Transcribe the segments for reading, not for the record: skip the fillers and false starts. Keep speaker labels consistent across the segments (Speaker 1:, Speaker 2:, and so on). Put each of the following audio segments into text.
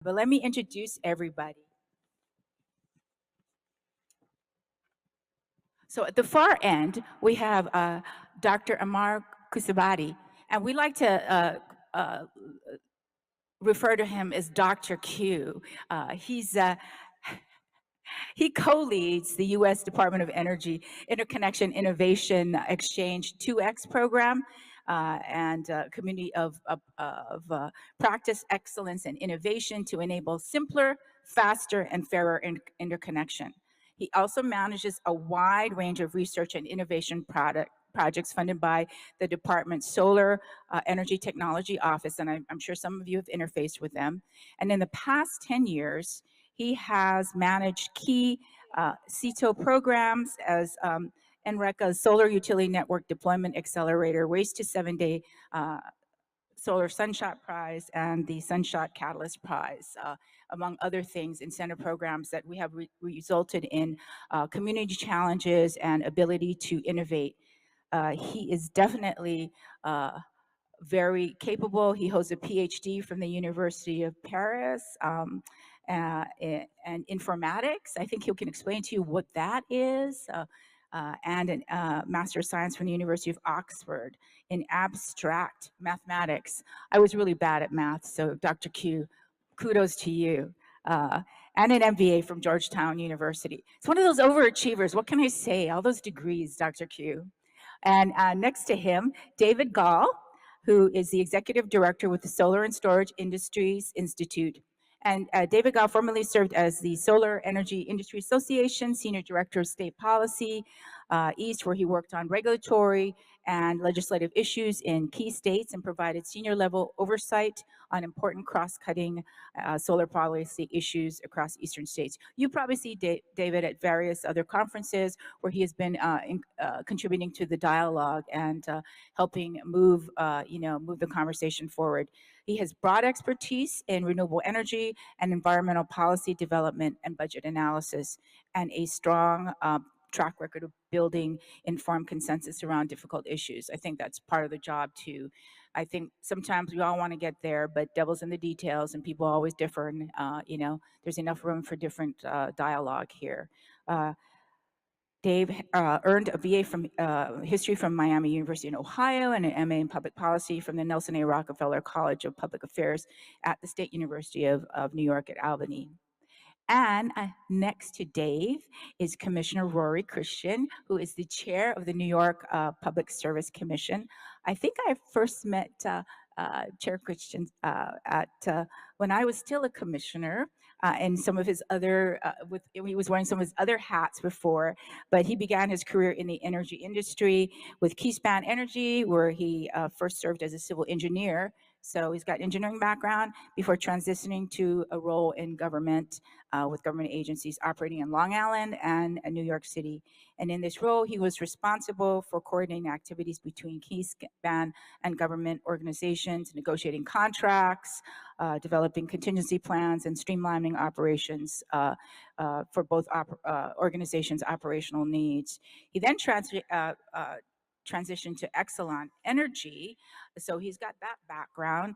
Speaker 1: But let me introduce everybody. So at the far end, we have Dr. Amar Kusabati, and we like to refer to him as Dr. Q. He co-leads the U.S. Department of Energy Interconnection Innovation Exchange 2X program and community of practice excellence and innovation to enable simpler, faster, and fairer interconnection. He also manages a wide range of research and innovation projects funded by the department's Solar Energy Technology Office, and I'm sure some of you have interfaced with them. And in the past 10 years, he has managed key CETO programs as NRECA's Solar Utility Network Deployment Accelerator, Race to 7-Day Solar Sunshot Prize, and the Sunshot Catalyst Prize, among other things, incentive programs that we have resulted in community challenges and ability to innovate. He is definitely very capable. He holds a PhD from the University of Paris and informatics. I think he can explain to you what that is. And a Master of Science from the University of Oxford in abstract mathematics. I was really bad at math, so Dr. Q, kudos to you. And an MBA from Georgetown University. It's one of those overachievers. What can I say? All those degrees, Dr. Q. And next to him, David Gall, who is the Executive Director with the Solar and Storage Industries Institute. And David Gall formerly served as the Solar Energy Industry Association Senior Director of State Policy East, where he worked on regulatory and legislative issues in key states and provided senior level oversight on important cross-cutting solar policy issues across eastern states. You probably see David at various other conferences where he has been contributing to the dialogue and helping move the conversation forward. He has broad expertise in renewable energy and environmental policy development and budget analysis, and a strong track record of building informed consensus around difficult issues. I think that's part of the job too. I think sometimes we all want to get there, but devil's in the details, and people always differ. And there's enough room for different dialogue here. Dave earned a BA from history from Miami University in Ohio and an MA in public policy from the Nelson A. Rockefeller College of Public Affairs at the State University of New York at Albany. And next to Dave is Commissioner Rory Christian, who is the chair of the New York Public Service Commission. I think I first met Chair Christian when I was still a commissioner. And some of his other, he was wearing some of his other hats before, but he began his career in the energy industry with Keyspan Energy, where he first served as a civil engineer. So he's got engineering background before transitioning to a role in government with government agencies operating in Long Island and New York City. And in this role, he was responsible for coordinating activities between Keyspan and government organizations, negotiating contracts, developing contingency plans, and streamlining operations for both organizations' operational needs. He then transitioned to Exelon Energy. So he's got that background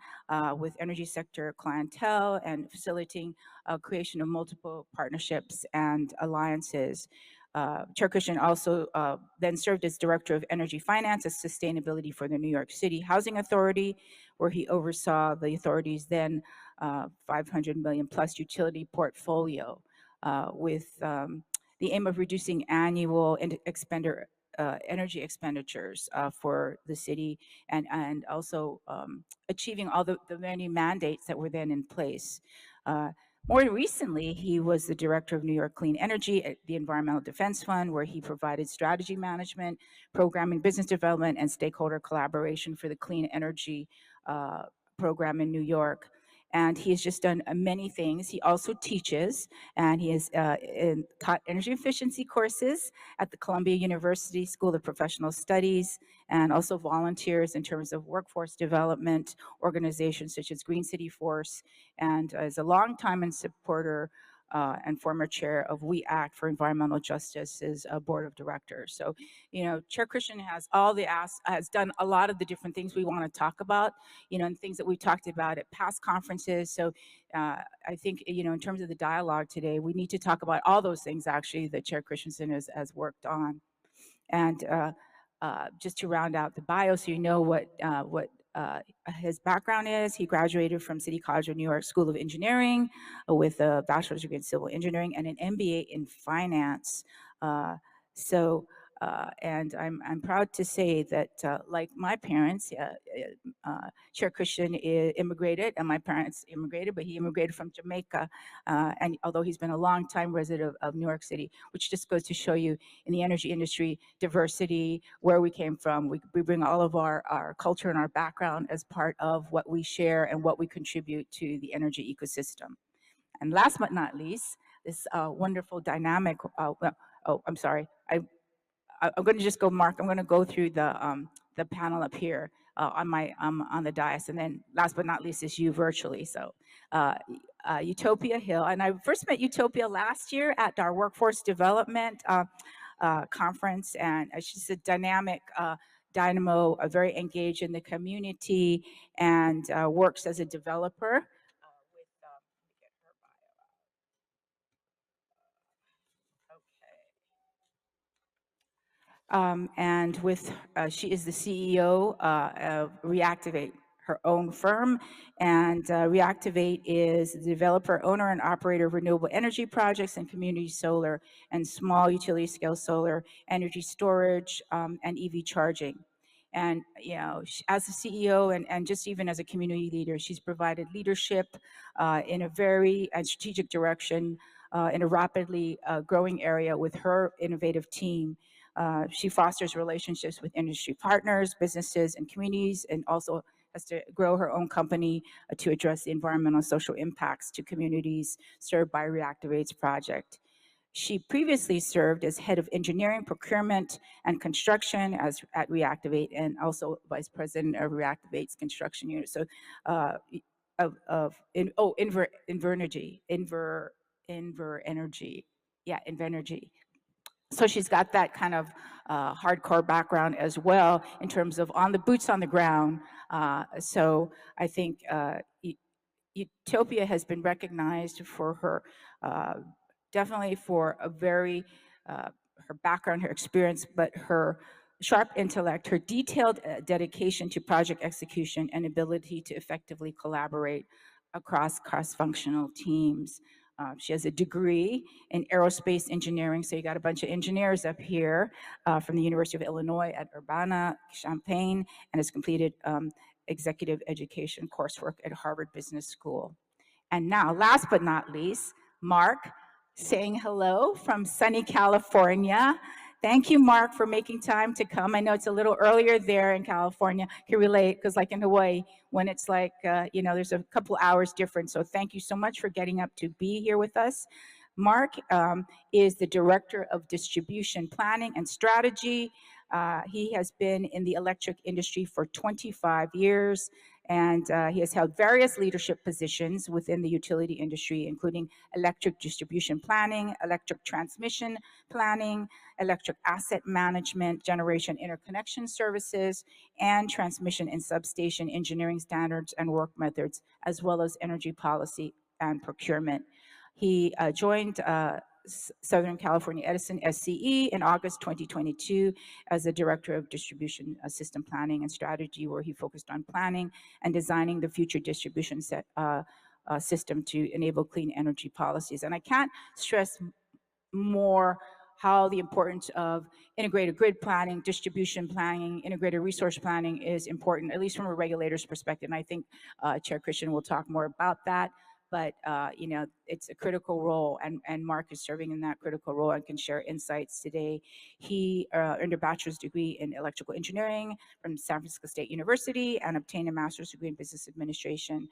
Speaker 1: with energy sector clientele and facilitating creation of multiple partnerships and alliances. Chair Christian also then served as Director of Energy Finance and Sustainability for the New York City Housing Authority, where he oversaw the authority's then 500 million plus utility portfolio with the aim of reducing annual energy expenditures for the city and also achieving all the many mandates that were then in place. More recently, he was the director of New York Clean Energy at the Environmental Defense Fund, where he provided strategy management, programming, business development, and stakeholder collaboration for the clean energy program in New York. And he has just done many things. He also teaches, and he has taught energy efficiency courses at the Columbia University School of Professional Studies, and also volunteers in terms of workforce development organizations such as Green City Force, and is a longtime supporter and former chair of We Act for Environmental Justice's board of directors. So, Chair Christian has has done a lot of the different things we want to talk about, and things that we've talked about at past conferences. So I think, in terms of the dialogue today, we need to talk about all those things actually that Chair Christensen has worked on. And just to round out the bio, so you know what his background is. He graduated from City College of New York School of Engineering with a bachelor's degree in civil engineering and an MBA in finance. And I'm proud to say that, like my parents, Chair Christian immigrated, and my parents immigrated, but he immigrated from Jamaica. And although he's been a long time resident of New York City, which just goes to show you in the energy industry, diversity, where we came from. We bring all of our culture and our background as part of what we share and what we contribute to the energy ecosystem. And last but not least, this wonderful dynamic, I'm sorry, I'm going to just go, Mark. I'm going to go through the panel up here on the dais, and then last but not least is you virtually. So, Utopia Hill, and I first met Utopia last year at our workforce development conference, and she's a dynamic dynamo, very engaged in the community, and works as a developer. And she is the CEO of Reactivate, her own firm. And Reactivate is the developer, owner, and operator of renewable energy projects and community solar and small utility scale solar, energy storage, and EV charging. And, as a CEO and just even as a community leader, she's provided leadership in a very strategic direction in a rapidly growing area with her innovative team. She fosters relationships with industry partners, businesses, and communities, and also has to grow her own company to address the environmental and social impacts to communities served by Reactivate's project. She previously served as head of engineering, procurement, and construction at Reactivate, and also vice president of Reactivate's construction unit. So, Invenergy. Yeah, Invenergy. So she's got that kind of hardcore background as well in terms of on the boots on the ground. So I think Utopia has been recognized for her, definitely for a very, her background, her experience, but her sharp intellect, her detailed dedication to project execution and ability to effectively collaborate across cross-functional teams. She has a degree in aerospace engineering, so you got a bunch of engineers up here from the University of Illinois at Urbana-Champaign, and has completed executive education coursework at Harvard Business School. And now, last but not least, Mark, saying hello from sunny California. Thank you, Mark, for making time to come. I know it's a little earlier there in California. I can relate, because like in Hawaii, when it's like, there's a couple hours difference. So thank you so much for getting up to be here with us. Mark is the Director of Distribution Planning and Strategy. He has been in the electric industry for 25 years, and he has held various leadership positions within the utility industry, including electric distribution planning, electric transmission planning, electric asset management, generation interconnection services, and transmission and substation engineering standards and work methods, as well as energy policy and procurement. He joined Southern California Edison SCE in August 2022 as the Director of Distribution System Planning and Strategy, where he focused on planning and designing the future distribution system to enable clean energy policies. And I can't stress more how the importance of integrated grid planning, distribution planning, integrated resource planning is important, at least from a regulator's perspective. And I think Chair Christian will talk more about that. But it's a critical role, and Mark is serving in that critical role and can share insights today. He earned a bachelor's degree in electrical engineering from San Francisco State University and obtained a master's degree in business administration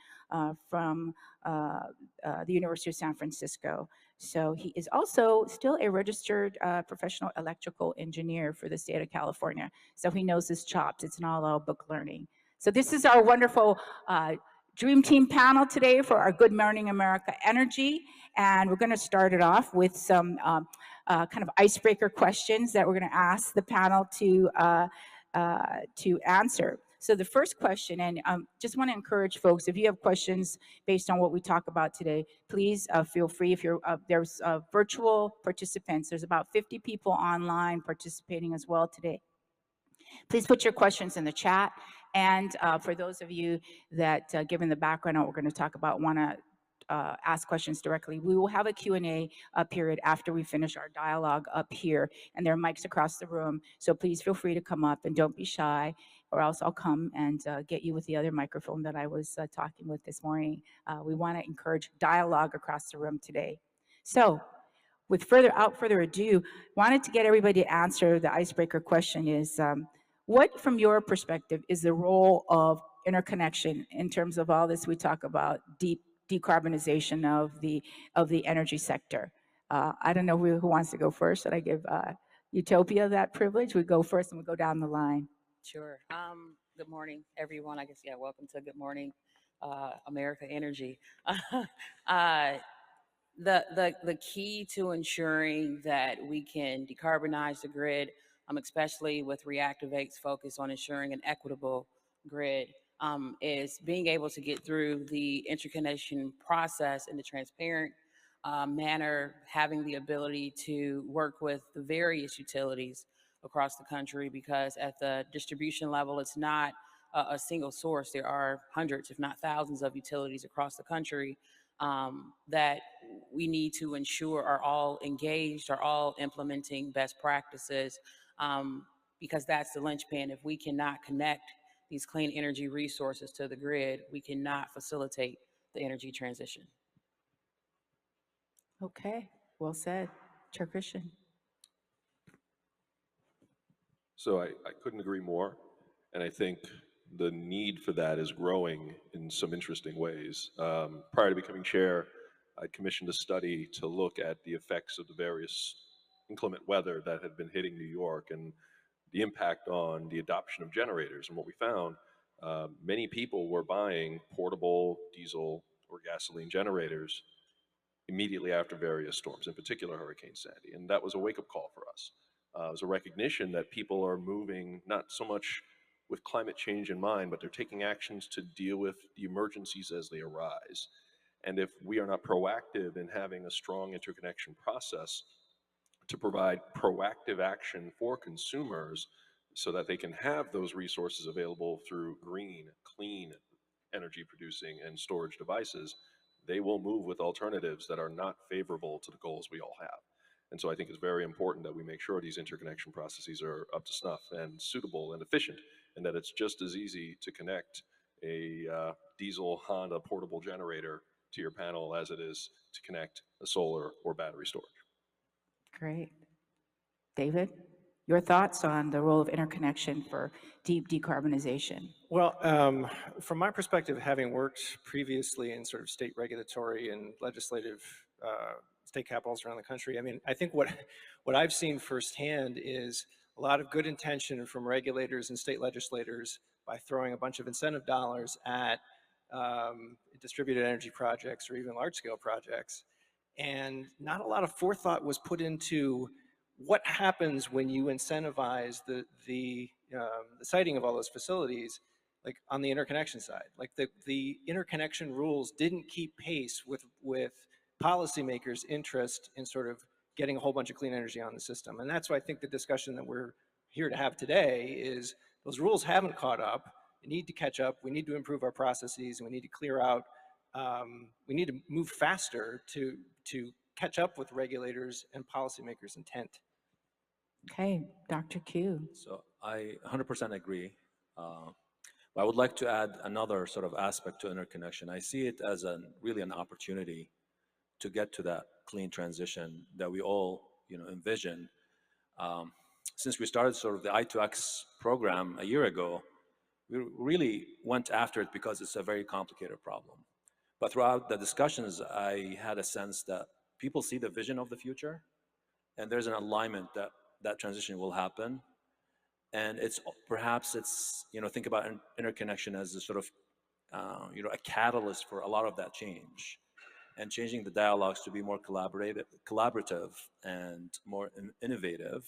Speaker 1: from the University of San Francisco. So he is also still a registered professional electrical engineer for the state of California. So he knows his chops. It's not all book learning. So this is our wonderful Dream Team panel today for our Good Morning America Energy. And we're going to start it off with some kind of icebreaker questions that we're going to ask the panel to answer. So the first question, and just want to encourage folks, if you have questions based on what we talk about today, please feel free. If you're there's virtual participants, there's about 50 people online participating as well today. Please put your questions in the chat. And for those of you that, given the background on what we're going to talk about, want to ask questions directly, we will have a Q&A period after we finish our dialogue up here. And there are mics across the room. So please feel free to come up and don't be shy, or else I'll come and get you with the other microphone that I was talking with this morning. We want to encourage dialogue across the room today. So without further ado, wanted to get everybody to answer the icebreaker question is, what, from your perspective, is the role of interconnection in terms of all this we talk about, decarbonization of the energy sector? I don't know who wants to go first. Should I give Utopia that privilege? We go first and we go down the line.
Speaker 2: Sure. Good morning, everyone. I guess, yeah, welcome to Good Morning America Energy. The key to ensuring that we can decarbonize the grid, especially with Reactivate's focus on ensuring an equitable grid, is being able to get through the interconnection process in a transparent manner, having the ability to work with the various utilities across the country, because at the distribution level, it's not a single source. There are hundreds, if not thousands, of utilities across the country that we need to ensure are all engaged, are all implementing best practices, because that's the linchpin. If we cannot connect these clean energy resources to the grid, we cannot facilitate the energy transition.
Speaker 1: Okay, well said. Chair Christian.
Speaker 3: So I couldn't agree more. And I think the need for that is growing in some interesting ways. Prior to becoming chair, I commissioned a study to look at the effects of the various inclement weather that had been hitting New York and the impact on the adoption of generators. And what we found, many people were buying portable diesel or gasoline generators immediately after various storms, in particular Hurricane Sandy. And that was a wake-up call for us. It was a recognition that people are moving not so much with climate change in mind, but they're taking actions to deal with the emergencies as they arise. And if we are not proactive in having a strong interconnection process to provide proactive action for consumers so that they can have those resources available through green, clean energy producing and storage devices, they will move with alternatives that are not favorable to the goals we all have. And so I think it's very important that we make sure these interconnection processes are up to snuff and suitable and efficient, and that it's just as easy to connect a diesel Honda portable generator to your panel as it is to connect a solar or battery storage.
Speaker 1: Great. David, your thoughts on the role of interconnection for deep decarbonization?
Speaker 4: Well, from my perspective, having worked previously in sort of state regulatory and legislative state capitals around the country, I mean, I think what I've seen firsthand is a lot of good intention from regulators and state legislators by throwing a bunch of incentive dollars at distributed energy projects or even large-scale projects. And not a lot of forethought was put into what happens when you incentivize the siting of all those facilities, like on the interconnection side. Like the interconnection rules didn't keep pace with policymakers' interest in sort of getting a whole bunch of clean energy on the system. And that's why I think the discussion that we're here to have today is those rules haven't caught up. We need to catch up. We need to improve our processes, and we need to clear out. We need to move faster to catch up with regulators and policymakers' intent.
Speaker 1: Okay, Dr. Q.
Speaker 5: So I 100% agree. I would like to add another sort of aspect to interconnection. I see it as really an opportunity to get to that clean transition that we all envision. Since we started sort of the I2X program a year ago, we really went after it because it's a very complicated problem. But throughout the discussions, I had a sense that people see the vision of the future, and there's an alignment that that transition will happen. And perhaps it's think about interconnection as a sort of a catalyst for a lot of that change, and changing the dialogues to be more collaborative and more innovative.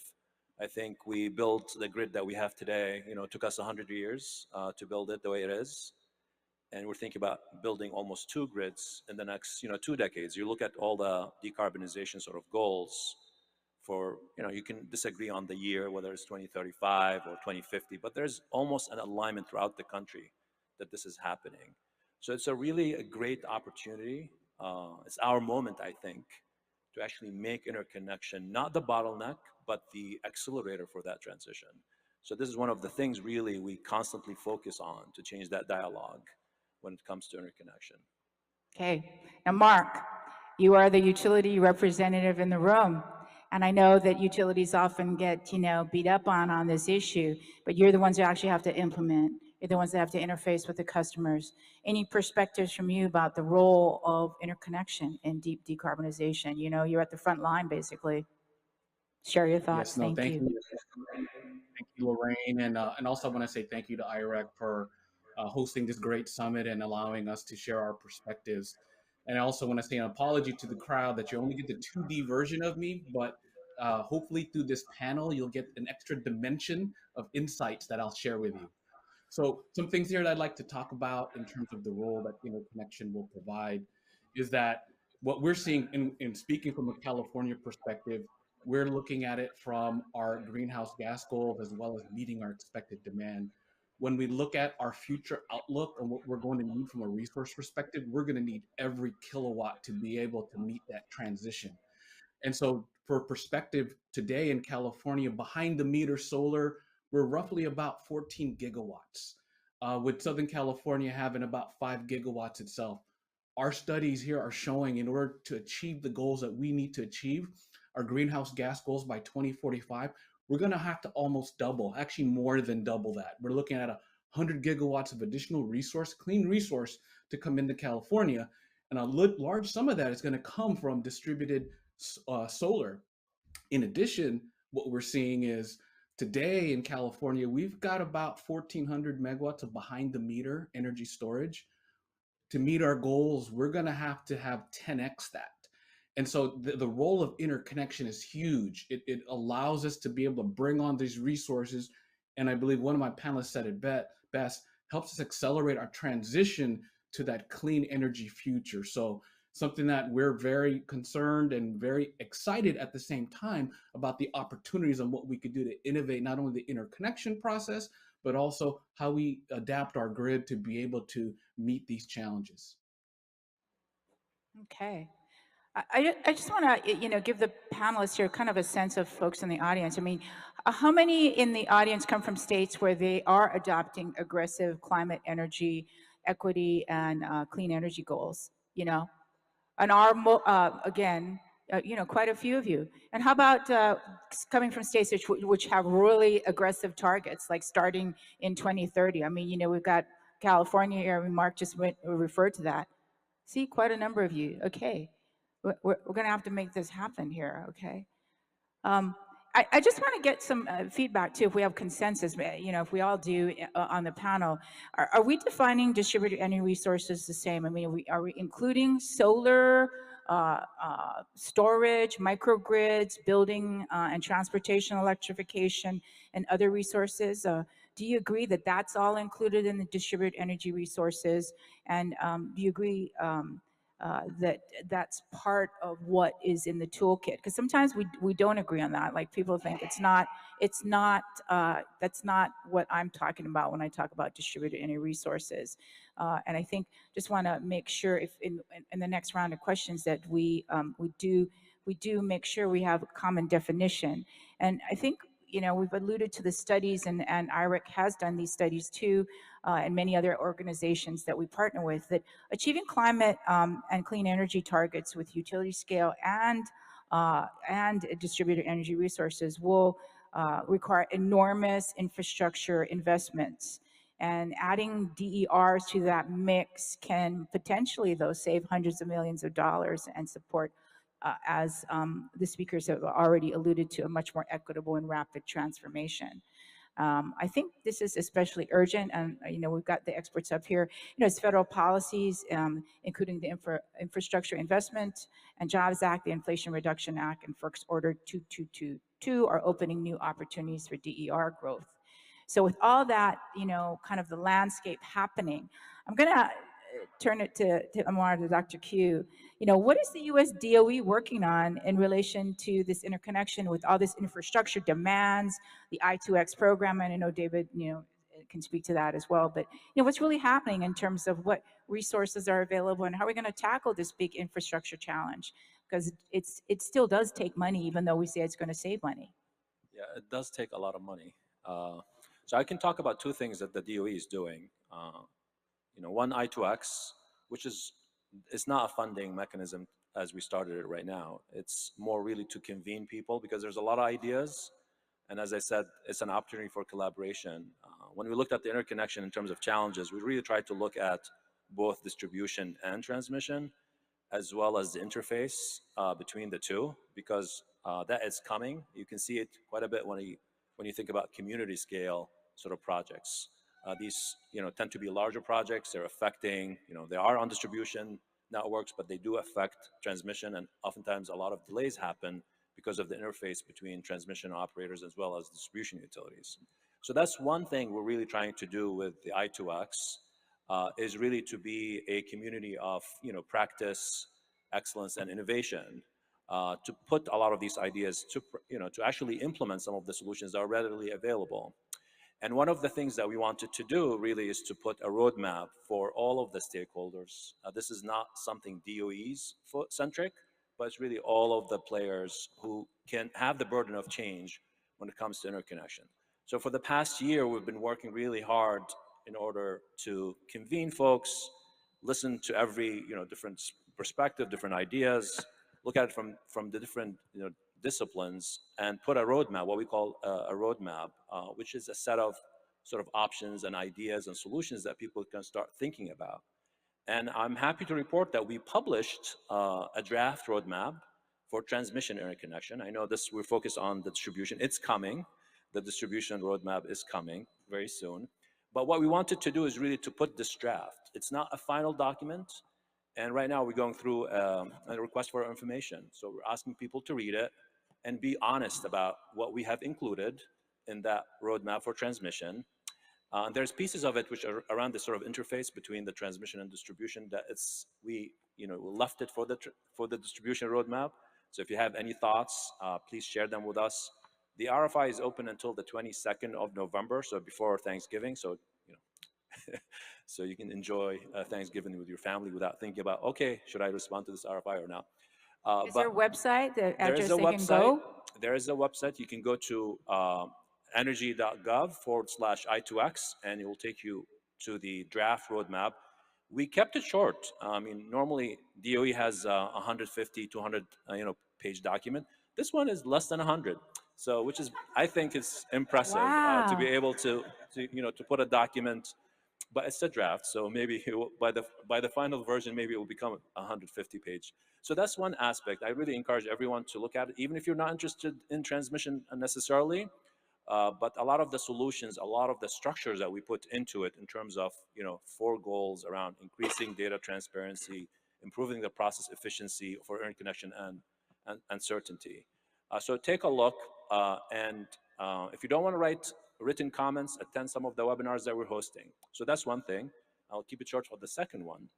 Speaker 5: I think we built the grid that we have today. It took us 100 years to build it the way it is, and we're thinking about building almost two grids in the next 2 decades. You look at all the decarbonization sort of goals for, you can disagree on the year, whether it's 2035 or 2050, but there's almost an alignment throughout the country that this is happening. So it's a great opportunity. It's our moment, I think, to actually make interconnection not the bottleneck, but the accelerator for that transition. So this is one of the things really we constantly focus on to change that dialogue when it comes to interconnection.
Speaker 1: Okay. Now, Mark, you are the utility representative in the room. And I know that utilities often get, beat up on this issue, but you're the ones who actually have to implement. You're the ones that have to interface with the customers. Any perspectives from you about the role of interconnection in deep decarbonization? You're at the front line, basically. Share your thoughts.
Speaker 6: Yes, no,
Speaker 1: Thank you.
Speaker 6: thank you, Lorraine, and also I want to say thank you to IREC for hosting this great summit and allowing us to share our perspectives. And I also want to say an apology to the crowd that you only get the 2D version of me, but hopefully through this panel you'll get an extra dimension of insights that I'll share with you. So some things here that I'd like to talk about in terms of the role that interconnection will provide is that what we're seeing in speaking from a California perspective, we're looking at it from our greenhouse gas goals as well as meeting our expected demand. When we look at our future outlook and what we're going to need from a resource perspective, we're going to need every kilowatt to be able to meet that transition. And so for perspective, today in California, behind the meter solar, we're roughly about 14 gigawatts, with Southern California having about 5 gigawatts itself. Our studies here are showing in order to achieve the goals that we need to achieve, our greenhouse gas goals by 2045, we're going to have to almost double, actually more than double that. We're looking at 100 gigawatts of additional resource, clean resource to come into California. And a large sum of that is going to come from distributed solar. In addition, what we're seeing is today in California, we've got about 1,400 megawatts of behind the meter energy storage. To meet our goals, we're going to have 10x that. And so the role of interconnection is huge. It allows us to be able to bring on these resources. And I believe one of my panelists said it best, helps us accelerate our transition to that clean energy future. So something that we're very concerned and very excited at the same time about the opportunities and what we could do to innovate not only the interconnection process, but also how we adapt our grid to be able to meet these challenges.
Speaker 1: Okay. I just want to, give the panelists here kind of a sense of folks in the audience. I mean, how many in the audience come from states where they are adopting aggressive climate, energy, equity, and clean energy goals? And again, quite a few of you. And how about coming from states which have really aggressive targets, like starting in 2030? I mean, we've got California here. Mark just referred to that. See, quite a number of you. Okay. We're going to have to make this happen here, okay? I just want to get some feedback too, if we have consensus, if we all do on the panel. Are we defining distributed energy resources the same? I mean, are we including solar, storage, microgrids, building and transportation electrification, and other resources? Do you agree that that's all included in the distributed energy resources? And do you agree that that's part of what is in the toolkit? Because sometimes we don't agree on that. Like people think that's not what I'm talking about when I talk about distributed energy resources. And I think just want to make sure if in the next round of questions that we do make sure we have a common definition. And I think we've alluded to the studies, and IREC has done these studies too, and many other organizations that we partner with, that achieving climate and clean energy targets with utility scale and distributed energy resources will require enormous infrastructure investments. And adding DERs to that mix can potentially, though, save hundreds of millions of dollars and support, as the speakers have already alluded to, a much more equitable and rapid transformation. I think this is especially urgent, and we've got the experts up here. It's federal policies, including the Infrastructure Investment and Jobs Act, the Inflation Reduction Act, and FERC's Order 2222 are opening new opportunities for DER growth. So with all that, kind of the landscape happening, I'm going to turn it to Amar, to Dr. Q. What is the U.S. DOE working on in relation to this interconnection with all this infrastructure demands, the I2X program? And I know David, can speak to that as well. But what's really happening in terms of what resources are available and how are we going to tackle this big infrastructure challenge? Because it still does take money, even though we say it's going to save money.
Speaker 5: Yeah, it does take a lot of money. So I can talk about two things that the DOE is doing. One, I2X, which is not a funding mechanism as we started it right now. It's more really to convene people because there's a lot of ideas. And as I said, it's an opportunity for collaboration. When we looked at the interconnection in terms of challenges, we really tried to look at both distribution and transmission, as well as the interface between the two, because that is coming. You can see it quite a bit when you think about community scale sort of projects. These tend to be larger projects. They're affecting, they are on distribution networks, but they do affect transmission, and oftentimes a lot of delays happen because of the interface between transmission operators as well as distribution utilities. So that's one thing we're really trying to do with the I2X, is really to be a community of practice, excellence, and innovation, to put a lot of these ideas to actually implement some of the solutions that are readily available. And one of the things that we wanted to do really is to put a roadmap for all of the stakeholders. This is not something DOE's centric, but it's really all of the players who can have the burden of change when it comes to interconnection. So for the past year, we've been working really hard in order to convene folks, listen to every different perspective, different ideas, look at it from the different disciplines, and put a roadmap, what we call a roadmap, which is a set of sort of options and ideas and solutions that people can start thinking about. And I'm happy to report that we published a draft roadmap for transmission interconnection. I know we're focused on the distribution. It's coming. The distribution roadmap is coming very soon. But what we wanted to do is really to put this draft. It's not a final document. And right now we're going through a request for information. So we're asking people to read it and be honest about what we have included in that roadmap for transmission. There's pieces of it which are around the sort of interface between the transmission and distribution that we left it for the distribution roadmap. So if you have any thoughts, please share them with us. The RFI is open until the 22nd of November, so before Thanksgiving. So so you can enjoy Thanksgiving with your family without thinking about, okay, should I respond to this RFI or not?
Speaker 1: Is there a website, the address they can go?
Speaker 5: There is a website. You can go to energy.gov/I2X, and it will take you to the draft roadmap. We kept it short. I mean, normally DOE has 150, 200 page document. This one is less than 100. So, which is, I think, is impressive.
Speaker 1: Wow.
Speaker 5: To be able to put a document. But it's a draft, so maybe by the final version, maybe it will become a 150-page. So that's one aspect. I really encourage everyone to look at it, even if you're not interested in transmission necessarily. But a lot of the solutions, a lot of the structures that we put into it in terms of 4 goals around increasing data transparency, improving the process efficiency for interconnection and certainty. So take a look, and if you don't want to write written comments, attend some of the webinars that we're hosting. So that's one thing. I'll keep it short for the second one.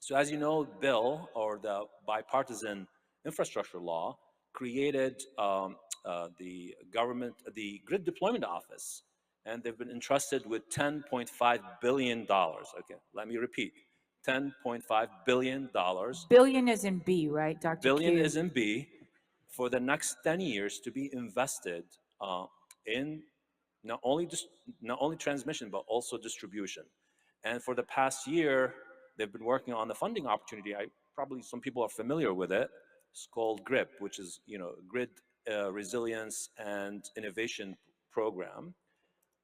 Speaker 5: So as you know, bill, or the bipartisan infrastructure law, created the Grid Deployment Office, and they've been entrusted with $10.5 billion. Okay, let me repeat, $10.5 billion.
Speaker 1: Billion is in B, right, Dr.
Speaker 5: Billion
Speaker 1: Q?
Speaker 5: is in B, for the next 10 years to be invested in not only transmission, but also distribution. And for the past year, they've been working on the funding opportunity. Probably some people are familiar with it. It's called GRIP, which is Grid Resilience and Innovation Program.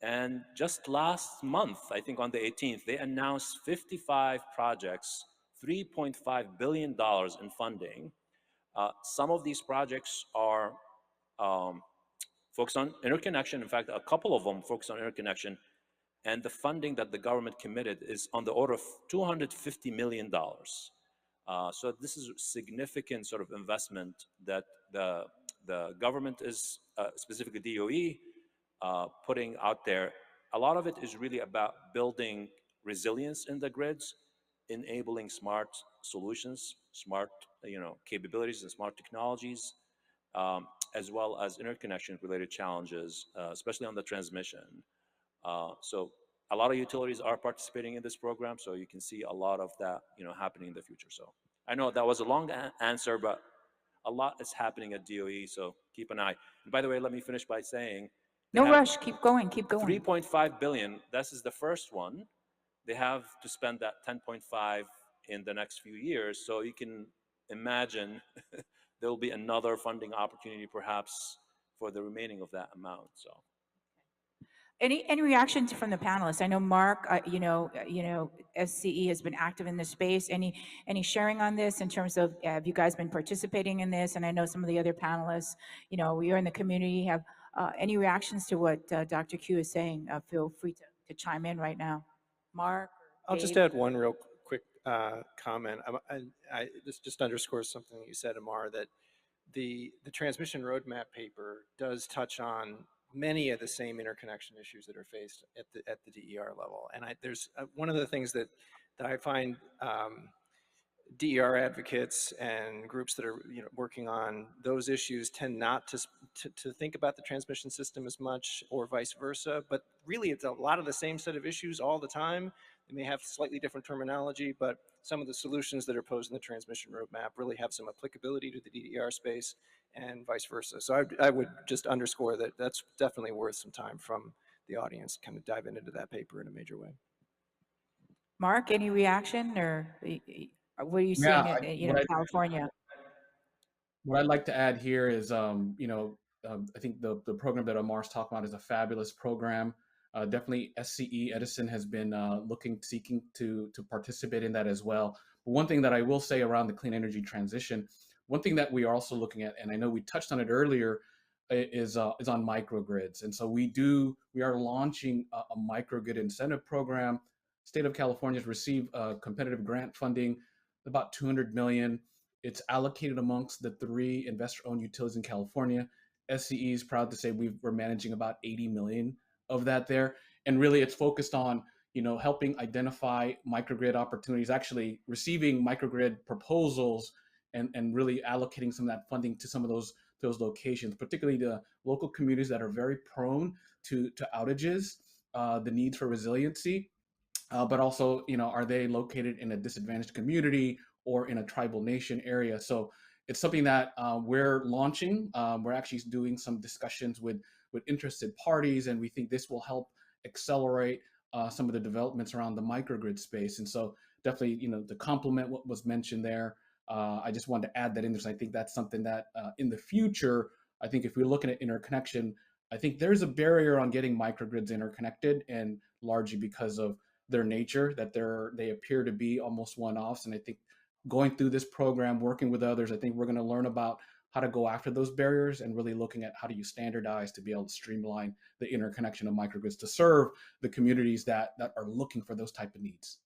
Speaker 5: And just last month, I think on the 18th, they announced 55 projects, $3.5 billion in funding. Some of these projects are focus on interconnection. In fact, a couple of them focus on interconnection, and the funding that the government committed is on the order of $250 million. So this is significant sort of investment that the government is, specifically DOE, putting out there. A lot of it is really about building resilience in the grids, enabling smart solutions, smart capabilities and smart technologies, as well as interconnection related challenges, especially on the transmission. So a lot of utilities are participating in this program, so you can see a lot of that happening in the future. So I know that was a long answer, but a lot is happening at DOE, so keep an eye. And by the way, let me finish by saying they
Speaker 1: No
Speaker 5: have
Speaker 1: rush, keep going, keep going.
Speaker 5: 3.5 billion. This is the first one. They have to spend that 10.5 in the next few years. So you can imagine there will be another funding opportunity perhaps for the remaining of that amount. So
Speaker 1: Any reactions from the panelists? I know Mark, SCE has been active in this space. Any sharing on this in terms of have you guys been participating in this? And I know some of the other panelists, we are in the community. Have any reactions to what Dr. Q is saying? Feel free to chime in right now. Mark?
Speaker 4: I'll just
Speaker 1: Dave?
Speaker 4: add one real quick comment. This just underscores something you said, Amar, that the transmission roadmap paper does touch on many of the same interconnection issues that are faced at the DER level. And there's one of the things that I find DER advocates and groups that are working on those issues tend not to think about the transmission system as much, or vice versa. But really, it's a lot of the same set of issues all the time. They may have slightly different terminology, but some of the solutions that are posed in the transmission roadmap really have some applicability to the DER space, and vice versa. So I would just underscore that that's definitely worth some time from the audience to kind of dive into that paper in a major way.
Speaker 1: Mark, any reaction, or what are you
Speaker 6: Yeah,
Speaker 1: seeing in California?
Speaker 6: what I'd like to add here is, I think the program that Amar's talking about is a fabulous program. Definitely SCE Edison has been seeking to participate in that as well. But one thing that I will say around the clean energy transition, one thing that we are also looking at, and I know we touched on it earlier, is on microgrids. And so we are launching a microgrid incentive program. State of California has received competitive grant funding, about $200 million. It's allocated amongst the 3 investor-owned utilities in California. SCE is proud to say we're managing about 80 million of that there. And really it's focused on, helping identify microgrid opportunities, actually receiving microgrid proposals and really allocating some of that funding to some of those locations, particularly the local communities that are very prone to outages, the needs for resiliency, but also, are they located in a disadvantaged community or in a tribal nation area? So it's something that we're launching. We're actually doing some discussions with interested parties, and we think this will help accelerate some of the developments around the microgrid space. And so definitely, to complement what was mentioned there, I just wanted to add that in there. So I think that's something that in the future, I think if we're looking at interconnection, I think there's a barrier on getting microgrids interconnected, and largely because of their nature, that they appear to be almost one-offs. And I think going through this program, working with others, I think we're going to learn about how to go after those barriers, and really looking at how do you standardize to be able to streamline the interconnection of microgrids to serve the communities that are looking for those type of needs.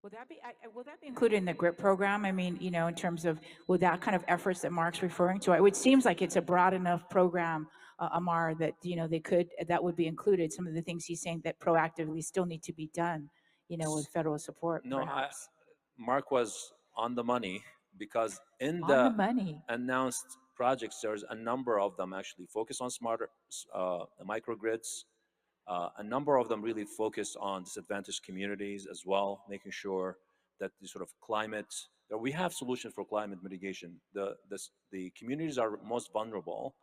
Speaker 1: Will that be included in the GRIP program? I mean, in terms of, will that kind of efforts that Mark's referring to? It seems like it's a broad enough program, Amar, that that would be included. Some of the things he's saying that proactively still need to be done, with federal support.
Speaker 5: no,
Speaker 1: perhaps.
Speaker 5: Mark was on the money, because in
Speaker 1: On
Speaker 5: the
Speaker 1: the money.
Speaker 5: announced projects, there's a number of them actually focus on smarter microgrids. A number of them really focus on disadvantaged communities as well, making sure that the sort of climate, that we have solutions for climate mitigation. The communities are most vulnerable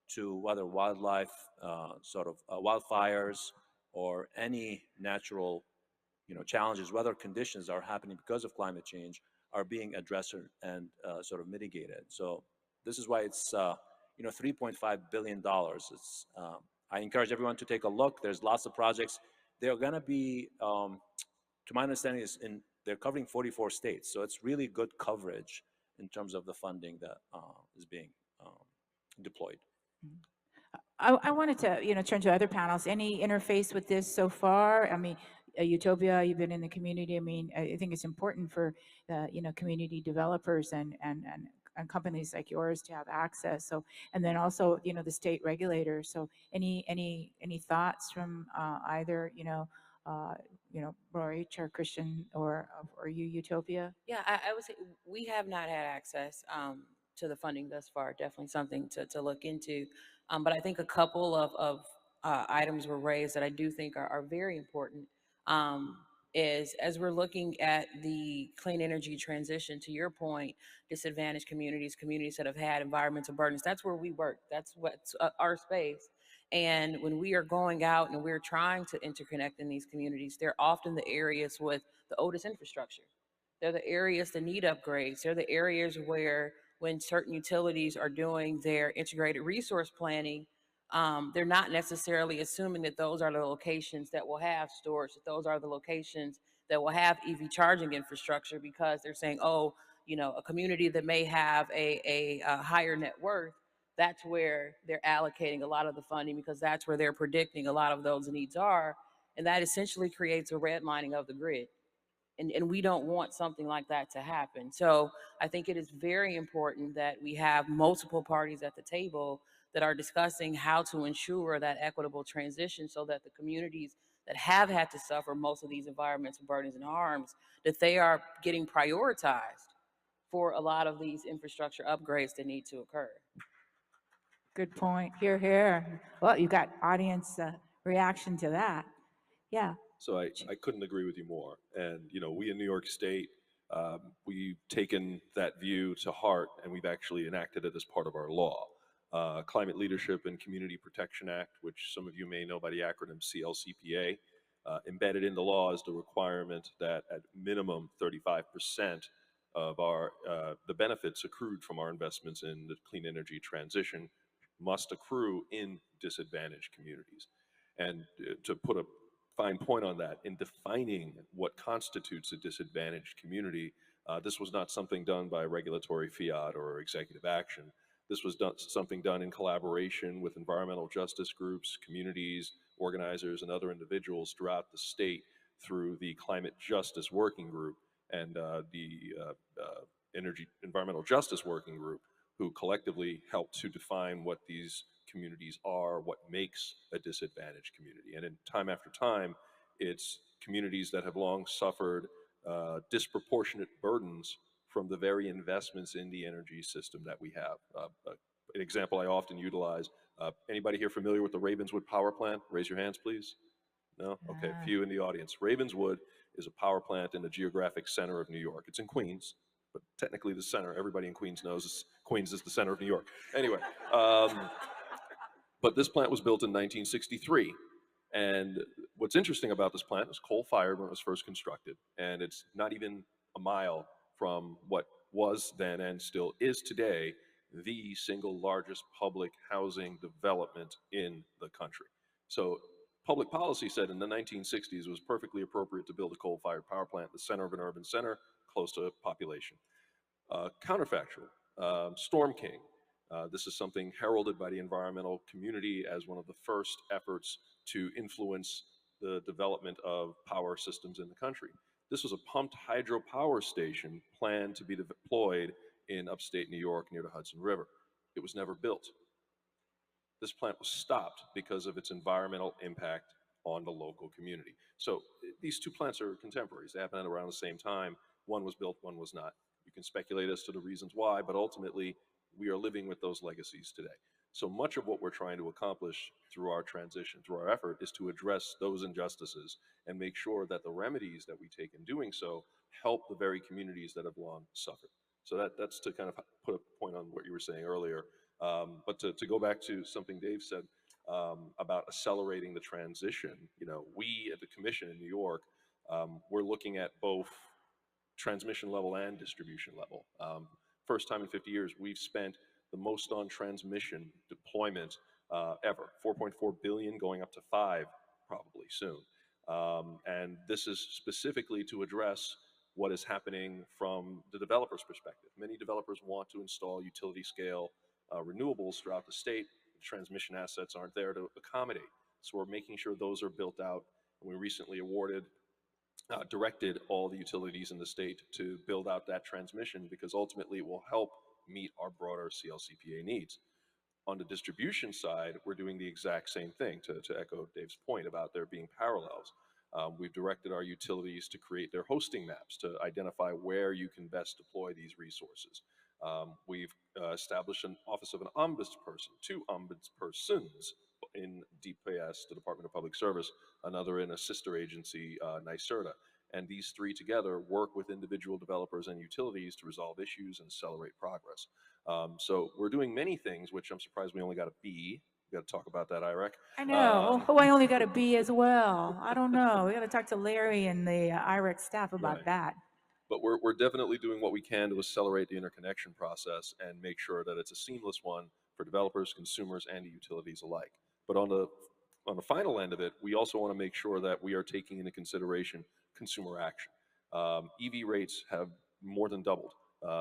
Speaker 5: to whether wildlife, wildfires, or any natural challenges, weather conditions are happening because of climate change, are being addressed and sort of mitigated. So this is why it's $3.5 billion. It's I encourage everyone to take a look. There's lots of projects. They're going to be, to my understanding, they're covering 44 states. So it's really good coverage in terms of the funding that is being deployed.
Speaker 1: I wanted to, turn to other panels. Any interface with this so far? I mean, Utopia, you've been in the community. I mean, I think it's important for the, community developers and companies like yours to have access. So, and then also, the state regulators. So, any thoughts from either, Roy or Christian or you, Utopia?
Speaker 2: Yeah, I would say we have not had access to the funding thus far. Definitely something to look into. But I think a couple of items were raised that I do think are very important. Um, is as we're looking at the clean energy transition, to your point, disadvantaged communities, communities that have had environmental burdens, that's where we work. That's what's our space. And when we are going out and we're trying to interconnect in these communities, they're often the areas with the oldest infrastructure. They're the areas that need upgrades. They're the areas where, when certain utilities are doing their integrated resource planning, they're not necessarily assuming that those are the locations that will have storage, that those are the locations that will have EV charging infrastructure, because they're saying, oh, a community that may have a higher net worth, that's where they're allocating a lot of the funding, because that's where they're predicting a lot of those needs are. And that essentially creates a redlining of the grid. And we don't want something like that to happen. So I think it is very important that we have multiple parties at the table that are discussing how to ensure that equitable transition, so that the communities that have had to suffer most of these environmental burdens and harms, that they are getting prioritized for a lot of these infrastructure upgrades that need to occur.
Speaker 1: Good point. Here, here. Well, you got audience reaction to that. Yeah.
Speaker 3: So I couldn't agree with you more. And, we in New York State, we've taken that view to heart, and we've actually enacted it as part of our law. Climate Leadership and Community Protection Act, which some of you may know by the acronym CLCPA, embedded in the law is the requirement that at minimum 35% of the benefits accrued from our investments in the clean energy transition must accrue in disadvantaged communities. And to put a fine point on that, in defining what constitutes a disadvantaged community, this was not something done by regulatory fiat or executive action. This was something done in collaboration with environmental justice groups, communities, organizers, and other individuals throughout the state through the Climate Justice Working Group and the Environmental Justice Working Group, who collectively helped to define what these communities are, what makes a disadvantaged community. And in time after time, it's communities that have long suffered disproportionate burdens from the very investments in the energy system that we have. An example I often utilize, anybody here familiar with the Ravenswood power plant? Raise your hands, please. No? Okay, a few in the audience. Ravenswood is a power plant in the geographic center of New York. It's in Queens, but technically the center, everybody in Queens knows Queens is the center of New York. Anyway, but this plant was built in 1963. And what's interesting about this plant is coal-fired when it was first constructed, and it's not even a mile from what was then and still is today the single largest public housing development in the country. So public policy said in the 1960s it was perfectly appropriate to build a coal-fired power plant in the center of an urban center close to population. Counterfactual, Storm King. This is something heralded by the environmental community as one of the first efforts to influence the development of power systems in the country. This was a pumped hydropower station planned to be deployed in upstate New York near the Hudson River. It was never built. This plant was stopped because of its environmental impact on the local community. So these two plants are contemporaries. They happened at around the same time. One was built, one was not. You can speculate as to the reasons why, but ultimately we are living with those legacies today. So much of what we're trying to accomplish through our transition, through our effort, is to address those injustices and make sure that the remedies that we take in doing so help the very communities that have long suffered. So that's to kind of put a point on what you were saying earlier. But to go back to something Dave said about accelerating the transition, we at the Commission in New York, we're looking at both transmission level and distribution level. First time in 50 years, we've spent the most on transmission deployment ever, 4.4 billion going up to 5 probably soon. And this is specifically to address what is happening from the developer's perspective. Many developers want to install utility scale renewables throughout the state. transmission assets aren't there to accommodate. So we're making sure those are built out. And we recently directed all the utilities in the state to build out that transmission because ultimately it will help meet our broader CLCPA needs. On the distribution side, we're doing the exact same thing, to echo Dave's point about there being parallels. We've directed our utilities to create their hosting maps to identify where you can best deploy these resources. We've established an office of an ombudsperson, 2 ombudspersons in DPS, the Department of Public Service, another in a sister agency, NYSERDA. And these 3 together work with individual developers and utilities to resolve issues and accelerate progress. So we're doing many things, which I'm surprised we only got a B. We got to talk about that, IREC.
Speaker 1: I know. Oh, I only got a B as well. I don't know. We got to talk to Larry and the IREC staff about that.
Speaker 3: But we're definitely doing what we can to accelerate the interconnection process and make sure that it's a seamless one for developers, consumers, and the utilities alike. But on the final end of it, we also want to make sure that we are taking into consideration consumer action. EV rates have more than doubled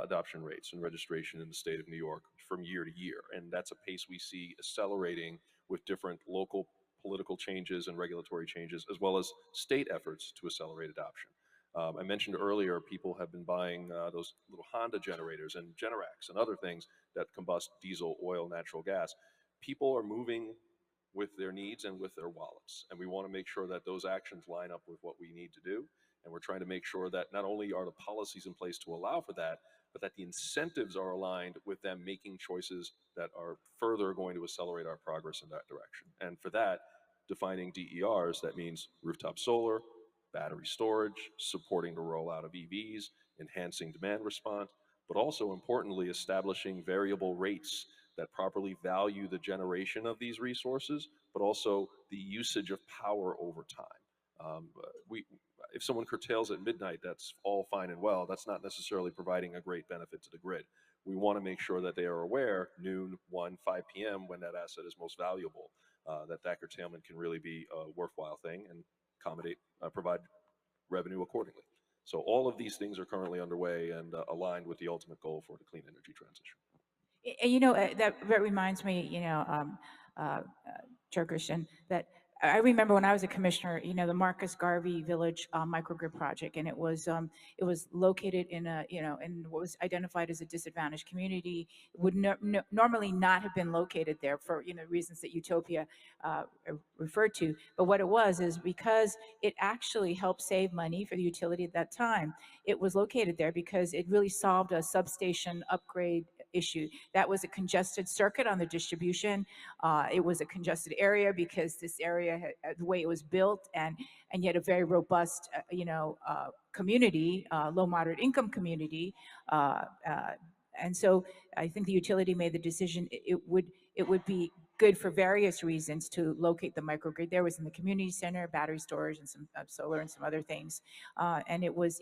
Speaker 3: adoption rates and registration in the state of New York from year to year. And that's a pace we see accelerating with different local political changes and regulatory changes, as well as state efforts to accelerate adoption. I mentioned earlier, people have been buying those little Honda generators and Generacs and other things that combust diesel, oil, natural gas. People are moving with their needs and with their wallets. And we want to make sure that those actions line up with what we need to do. And we're trying to make sure that not only are the policies in place to allow for that, but that the incentives are aligned with them making choices that are further going to accelerate our progress in that direction. And for that, defining DERs, that means rooftop solar, battery storage, supporting the rollout of EVs, enhancing demand response, but also importantly, establishing variable rates that properly value the generation of these resources, but also the usage of power over time. If someone curtails at midnight, that's all fine and well. That's not necessarily providing a great benefit to the grid. We want to make sure that they are aware, noon, 1, 5 p.m., when that asset is most valuable, that curtailment can really be a worthwhile thing and provide revenue accordingly. So all of these things are currently underway and aligned with the ultimate goal for the clean energy transition.
Speaker 1: You know, that reminds me, Chair Christian, that I remember when I was a commissioner, the Marcus Garvey Village microgrid project, and it was located in in what was identified as a disadvantaged community. It would normally not have been located there for reasons that Utopia referred to. But what it was is because it actually helped save money for the utility at that time. It was located there because it really solved a substation upgrade issue. That was a congested circuit on the distribution. It was a congested area because this area, the way it was built, and yet a very robust, community, low moderate income community. And so I think the utility made the decision it would be good for various reasons to locate the microgrid. There was in the community center, battery storage, and some solar and some other things. And it was,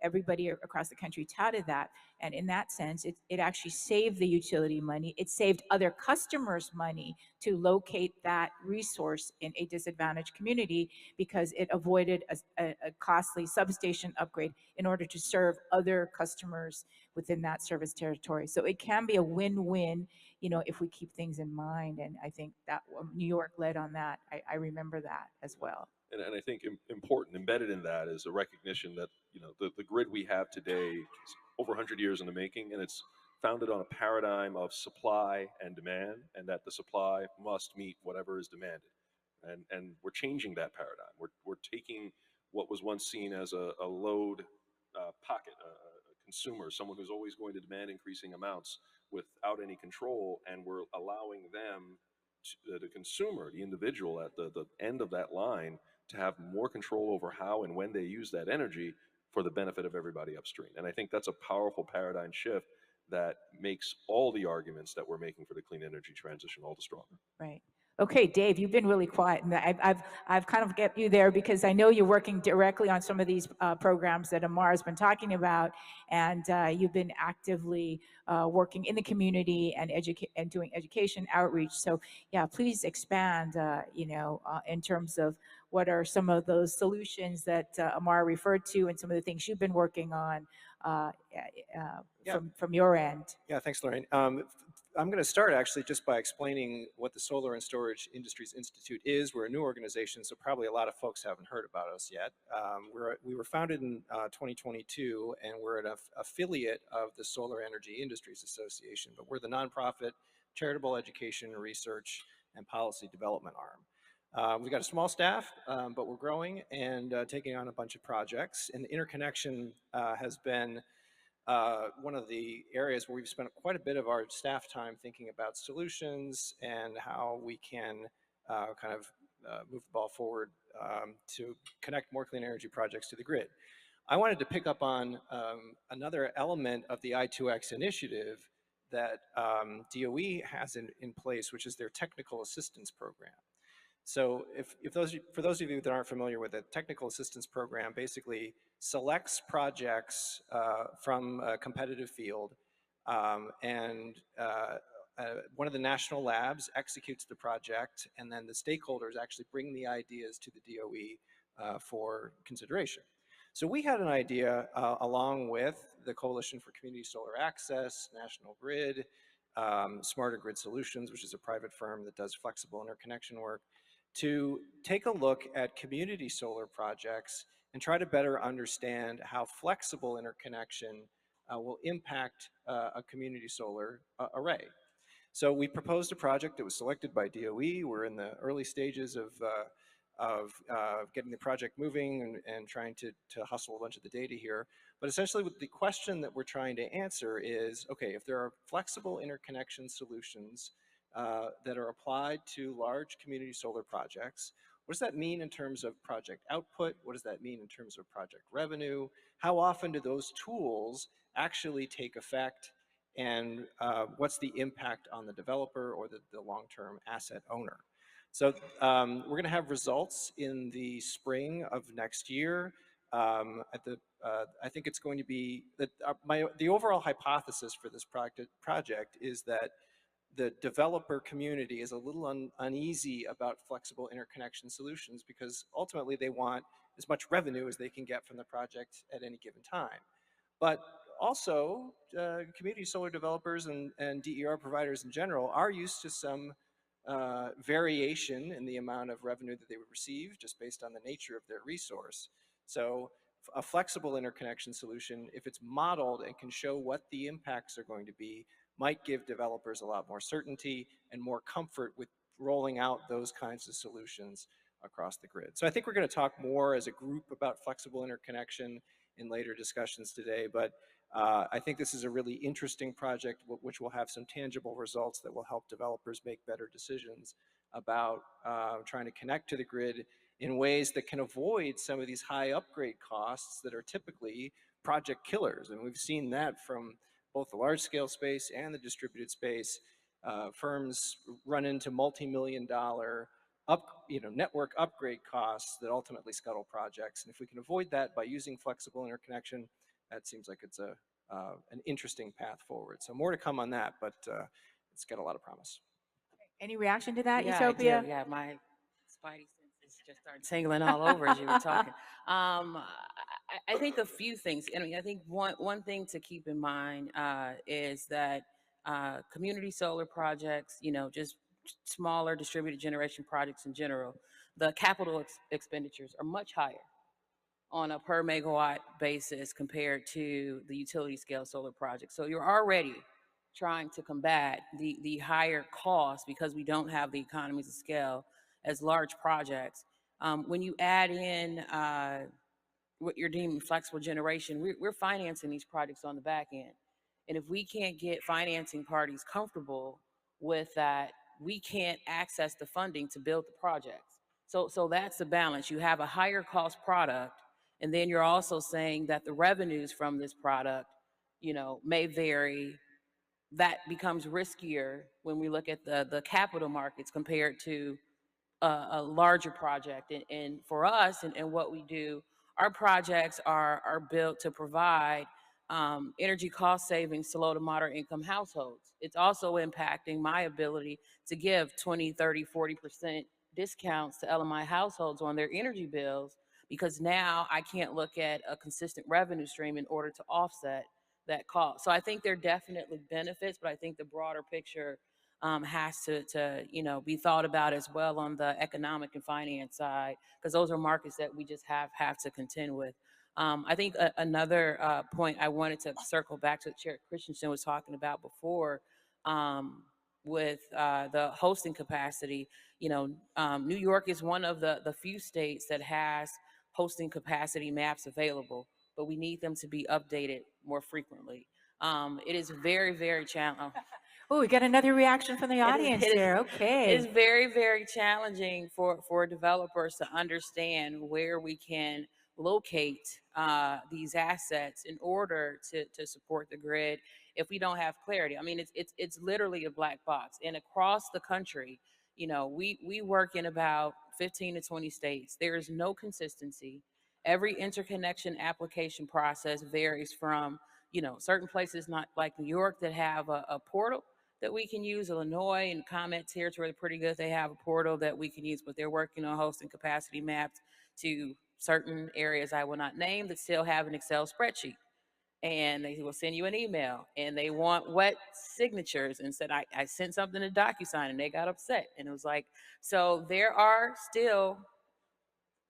Speaker 1: everybody across the country touted that. And in that sense, it actually saved the utility money. It saved other customers money to locate that resource in a disadvantaged community because it avoided a costly substation upgrade in order to serve other customers within that service territory. So it can be a win-win, if we keep things in mind. And I think that New York led on that. I remember that as well.
Speaker 3: And I think important, embedded in that is a recognition that, the grid we have today is over 100 years in the making, and it's founded on a paradigm of supply and demand, and that the supply must meet whatever is demanded. And we're changing that paradigm. We're taking what was once seen as a load pocket, a consumer, someone who's always going to demand increasing amounts without any control, and we're allowing them, the consumer, the individual at the end of that line, to have more control over how and when they use that energy for the benefit of everybody upstream. And I think that's a powerful paradigm shift that makes all the arguments that we're making for the clean energy transition all the stronger.
Speaker 1: Right. Okay, Dave, you've been really quiet, and I've kind of get you there because I know you're working directly on some of these programs that Amar has been talking about, and you've been actively working in the community and doing education outreach. So, yeah, please expand, in terms of what are some of those solutions that Amar referred to, and some of the things you've been working on from your end.
Speaker 4: Yeah, thanks, Lorraine. I'm going to start actually just by explaining what the Solar and Storage Industries Institute is. We're a new organization, so probably a lot of folks haven't heard about us yet. We were founded in 2022, and we're an affiliate of the Solar Energy Industries Association, but we're the nonprofit charitable education, research, and policy development arm. We've got a small staff, but we're growing and taking on a bunch of projects. And interconnection has been one of the areas where we've spent quite a bit of our staff time thinking about solutions and how we can kind of move the ball forward to connect more clean energy projects to the grid. I wanted to pick up on another element of the I2X initiative that DOE has in place, which is their technical assistance program. So for those of you that aren't familiar with it, technical assistance program basically selects projects from a competitive field, and one of the national labs executes the project, and then the stakeholders actually bring the ideas to the DOE for consideration. So we had an idea along with the Coalition for Community Solar Access, National Grid, Smarter Grid Solutions, which is a private firm that does flexible interconnection work, to take a look at community solar projects and try to better understand how flexible interconnection will impact a community solar array. So we proposed a project that was selected by DOE. We're in the early stages of getting the project moving and trying to hustle a bunch of the data here. But essentially the question that we're trying to answer is, okay, if there are flexible interconnection solutions that are applied to large community solar projects, what does that mean in terms of project output? What does that mean in terms of project revenue? How often do those tools actually take effect? And what's the impact on the developer or the long-term asset owner? So we're going to have results in the spring of next year. I think it's going to be that the overall hypothesis for this project is that the developer community is a little uneasy about flexible interconnection solutions because ultimately they want as much revenue as they can get from the project at any given time. But also, community solar developers and DER providers in general are used to some variation in the amount of revenue that they would receive just based on the nature of their resource. So a flexible interconnection solution, if it's modeled and can show what the impacts are going to be, might give developers a lot more certainty and more comfort with rolling out those kinds of solutions across the grid. So I think we're going to talk more as a group about flexible interconnection in later discussions today, but I think this is a really interesting project which will have some tangible results that will help developers make better decisions about trying to connect to the grid in ways that can avoid some of these high upgrade costs that are typically project killers. And we've seen that from both the large scale space and the distributed space. Firms run into multi-million-dollar network upgrade costs that ultimately scuttle projects. And if we can avoid that by using flexible interconnection, that seems like it's an interesting path forward. So more to come on that, but it's got a lot of promise.
Speaker 1: Any reaction to that,
Speaker 2: Yeah,
Speaker 1: Utopia?
Speaker 2: I do. Yeah, my spidey senses just started tingling all over as you were talking. I think a few things. I mean, I think one thing to keep in mind is that community solar projects, just smaller distributed generation projects in general, the capital expenditures are much higher on a per megawatt basis compared to the utility scale solar project. So you're already trying to combat the higher cost because we don't have the economies of scale as large projects. When you add in what you're deeming flexible generation, we're financing these projects on the back end. And if we can't get financing parties comfortable with that, we can't access the funding to build the projects. So that's the balance. You have a higher cost product, and then you're also saying that the revenues from this product, may vary. That becomes riskier when we look at the capital markets compared to a larger project. And for us and what we do, our projects are built to provide energy cost savings to low to moderate income households. It's also impacting my ability to give 20, 30, 40% discounts to LMI households on their energy bills, because now I can't look at a consistent revenue stream in order to offset that cost. So I think there are definitely benefits, but I think the broader picture has to be thought about as well on the economic and finance side, because those are markets that we just have to contend with. I think another point I wanted to circle back to, Chair Christensen was talking about before, with the hosting capacity. New York is one of the few states that has hosting capacity maps available, but we need them to be updated more frequently. It is very, very challenging.
Speaker 1: Oh, we got another reaction from the audience there. Okay.
Speaker 2: It is very, very challenging for developers to understand where we can locate these assets in order to support the grid if we don't have clarity. I mean, it's literally a black box. And across the country, we work in about 15 to 20 states. There is no consistency. Every interconnection application process varies from, certain places, not like New York, that have a portal that we can use. Illinois and comment territory are pretty good. They have a portal that we can use, but they're working on hosting capacity maps to certain areas I will not name that still have an Excel spreadsheet. And they will send you an email and they want wet signatures, and said, I sent something to DocuSign, and they got upset. And it was like, so there are still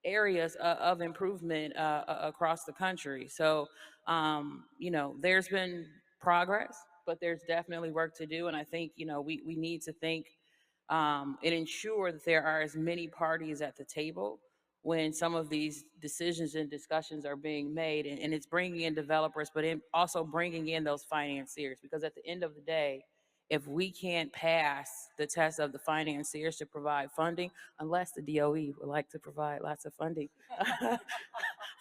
Speaker 2: areas of improvement across the country. So, there's been progress, but there's definitely work to do. And I think, we need to think and ensure that there are as many parties at the table when some of these decisions and discussions are being made. And it's bringing in developers, but also bringing in those financiers, because at the end of the day, if we can't pass the test of the financiers to provide funding, unless the DOE would like to provide lots of funding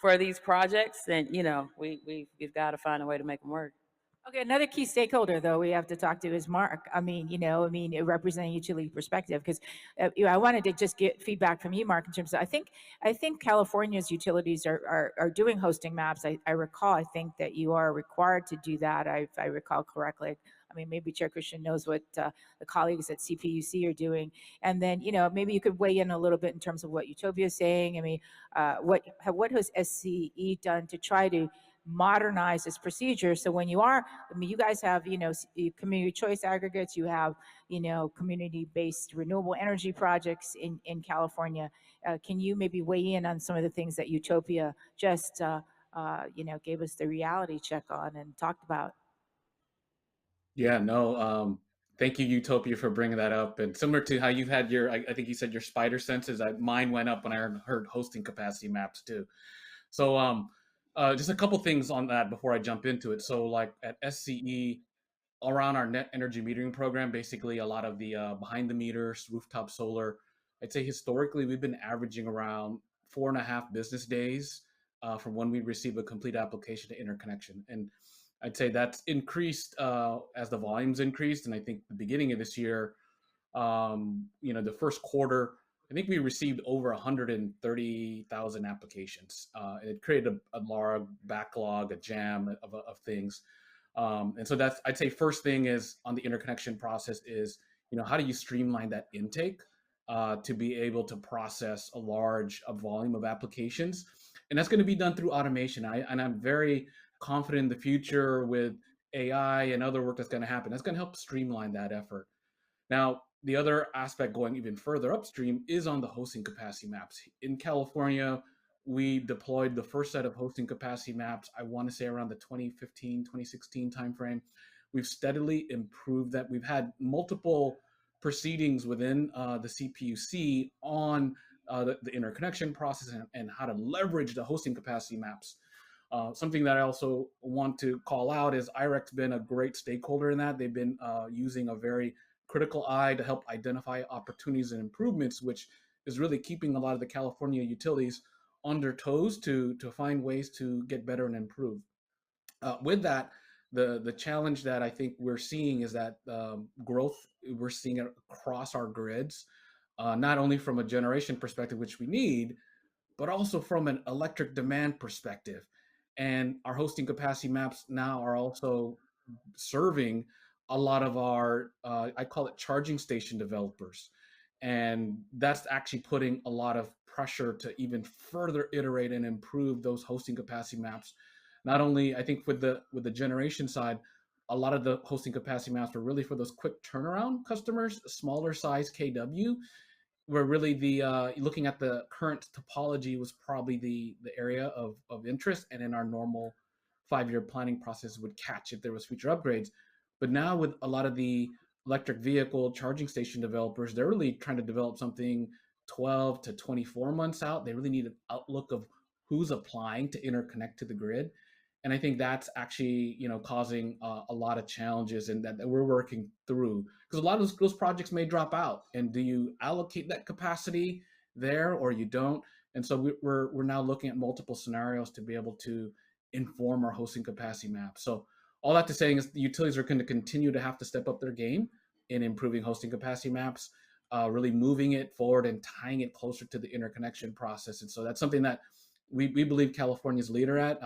Speaker 2: for these projects, then we've got to find a way to make them work.
Speaker 1: Okay, another key stakeholder, though, we have to talk to is Mark. I mean, representing utility perspective, because I wanted to just get feedback from you, Mark, in terms of, I think California's utilities are doing hosting maps. I recall, I think that you are required to do that, if I recall correctly. I mean, maybe Chair Christian knows what the colleagues at CPUC are doing. And then, maybe you could weigh in a little bit in terms of what Utopia is saying. I mean, what has SCE done to try to modernize this procedure? So when you guys have, community choice aggregates, you have, community-based renewable energy projects in California. Can you maybe weigh in on some of the things that Utopia just, gave us the reality check on and talked about?
Speaker 6: Yeah, no, thank you, Utopia, for bringing that up. And similar to how you've had I think you said your spider senses, mine went up when I heard hosting capacity maps too. So just a couple things on that before I jump into it. So like at SCE, around our net energy metering program, basically a lot of the behind the meters, rooftop solar, I'd say historically we've been averaging around 4.5 business days from when we receive a complete application to interconnection. And I'd say that's increased as the volumes increased. And I think the beginning of this year, the first quarter, I think we received over 130,000 applications. And it created a large backlog, a jam of things. And so that's, I'd say, first thing is on the interconnection process is, how do you streamline that intake to be able to process a large volume of applications? And that's going to be done through automation. And I'm very confident in the future with AI and other work that's going to happen. That's going to help streamline that effort. Now, the other aspect going even further upstream is on the hosting capacity maps. In California, we deployed the first set of hosting capacity maps, I want to say around the 2015, 2016 timeframe. We've steadily improved that. We've had multiple proceedings within the CPUC on the interconnection process and how to leverage the hosting capacity maps. Something that I also want to call out is IREC's been a great stakeholder in that. They've been using a very critical eye to help identify opportunities and improvements, which is really keeping a lot of the California utilities on their toes to find ways to get better and improve. With that, the challenge that I think we're seeing is that growth we're seeing it across our grids, not only from a generation perspective, which we need, but also from an electric demand perspective. And our hosting capacity maps now are also serving a lot of our, I call it charging station developers. And that's actually putting a lot of pressure to even further iterate and improve those hosting capacity maps, not only I think with the generation side, a lot of the hosting capacity maps were really for those quick turnaround customers, smaller size KW, where really the looking at the current topology was probably the area of interest, and in our normal 5-year planning process would catch if there was future upgrades. But now with a lot of the electric vehicle charging station developers, they're really trying to develop something 12 to 24 months out. They really need an outlook of who's applying to interconnect to the grid. And I think that's actually, causing a lot of challenges, and that we're working through, because a lot of those projects may drop out. And do you allocate that capacity there, or you don't? And so we're now looking at multiple scenarios to be able to inform our hosting capacity map. So all that to say is the utilities are going to continue to have to step up their game in improving hosting capacity maps, really moving it forward and tying it closer to the interconnection process. And so that's something that we believe California's leader at.